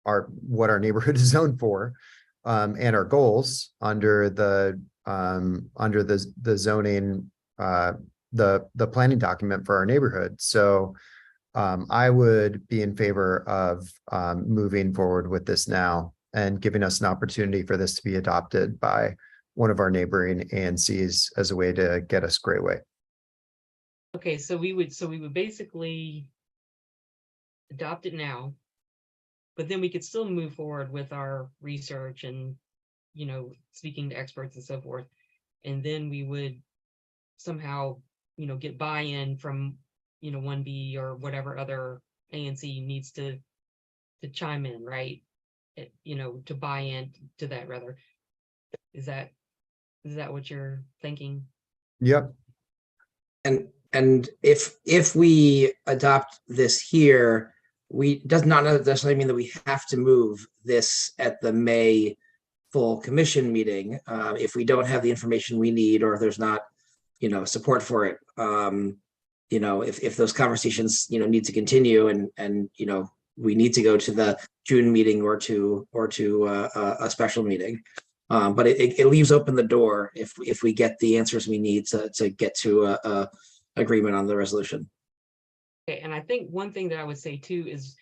what our neighborhood is zoned for, and our goals under the zoning, the planning document for our neighborhood. So I would be in favor of moving forward with this now and giving us an opportunity for this to be adopted by one of our neighboring ANCs as a way to get us Great Way. Okay, so we would basically adopt it now, but then we could still move forward with our research and, speaking to experts and so forth. And then we would somehow, get buy-in from, 1B or whatever other ANC needs to chime in, right? To buy in to that, rather. Is that what you're thinking? Yep. And if we adopt this here, does not necessarily mean that we have to move this at the May full commission meeting. If we don't have the information we need, or if there's not, support for it, if those conversations, need to continue, and we need to go to the June meeting or to a special meeting. But it leaves open the door if we get the answers we need to get to a agreement on the resolution. Okay, and I think one thing that I would say too is,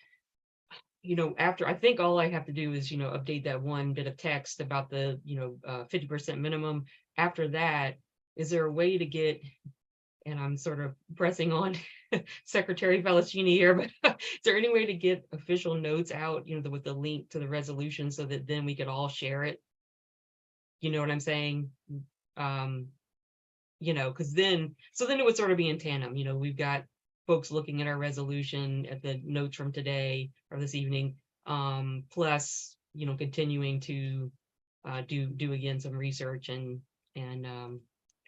after, I think all I have to do is, update that one bit of text about the, 50% minimum. After that, is there a way to get, and I'm sort of pressing on Secretary Valentini here, but is there any way to get official notes out, with the link to the resolution, so that then we could all share it? You know what I'm saying? Because then it would sort of be in tandem. We've got folks looking at our resolution, at the notes from today or this evening, plus, continuing to do again some research and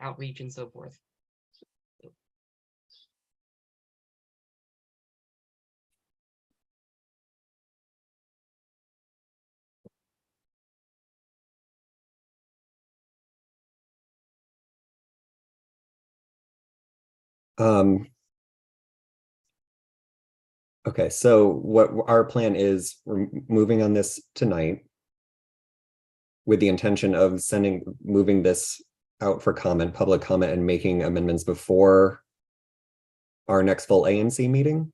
outreach and so forth. Okay, so what our plan is, we're moving on this tonight with the intention of moving this out for public comment, and making amendments before our next full ANC meeting.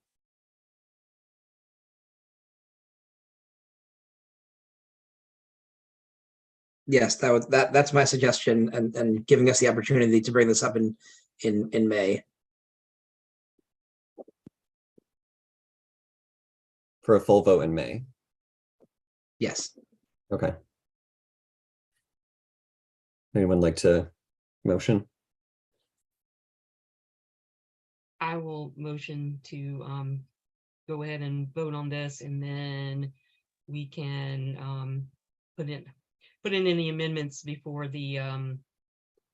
Yes, that's my suggestion, and giving us the opportunity to bring this up in May. For a full vote in May. Yes. Okay. Anyone like to motion? I will motion to go ahead and vote on this, and then we can put in any amendments before the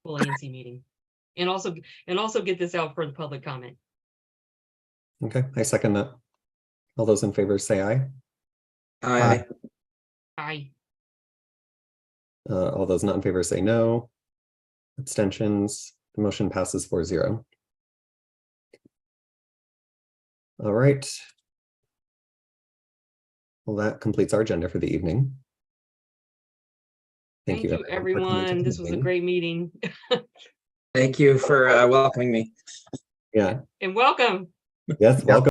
full ANC meeting. And also get this out for the public comment. Okay, I second that. All those in favor say aye. Aye. Aye. All those not in favor say no. Abstentions. The motion passes 4-0. All right. Well, that completes our agenda for the evening. Thank you, for coming to everyone. the This was a meeting. great meeting. Thank you for welcoming me. Yeah. And welcome. Yes, welcome.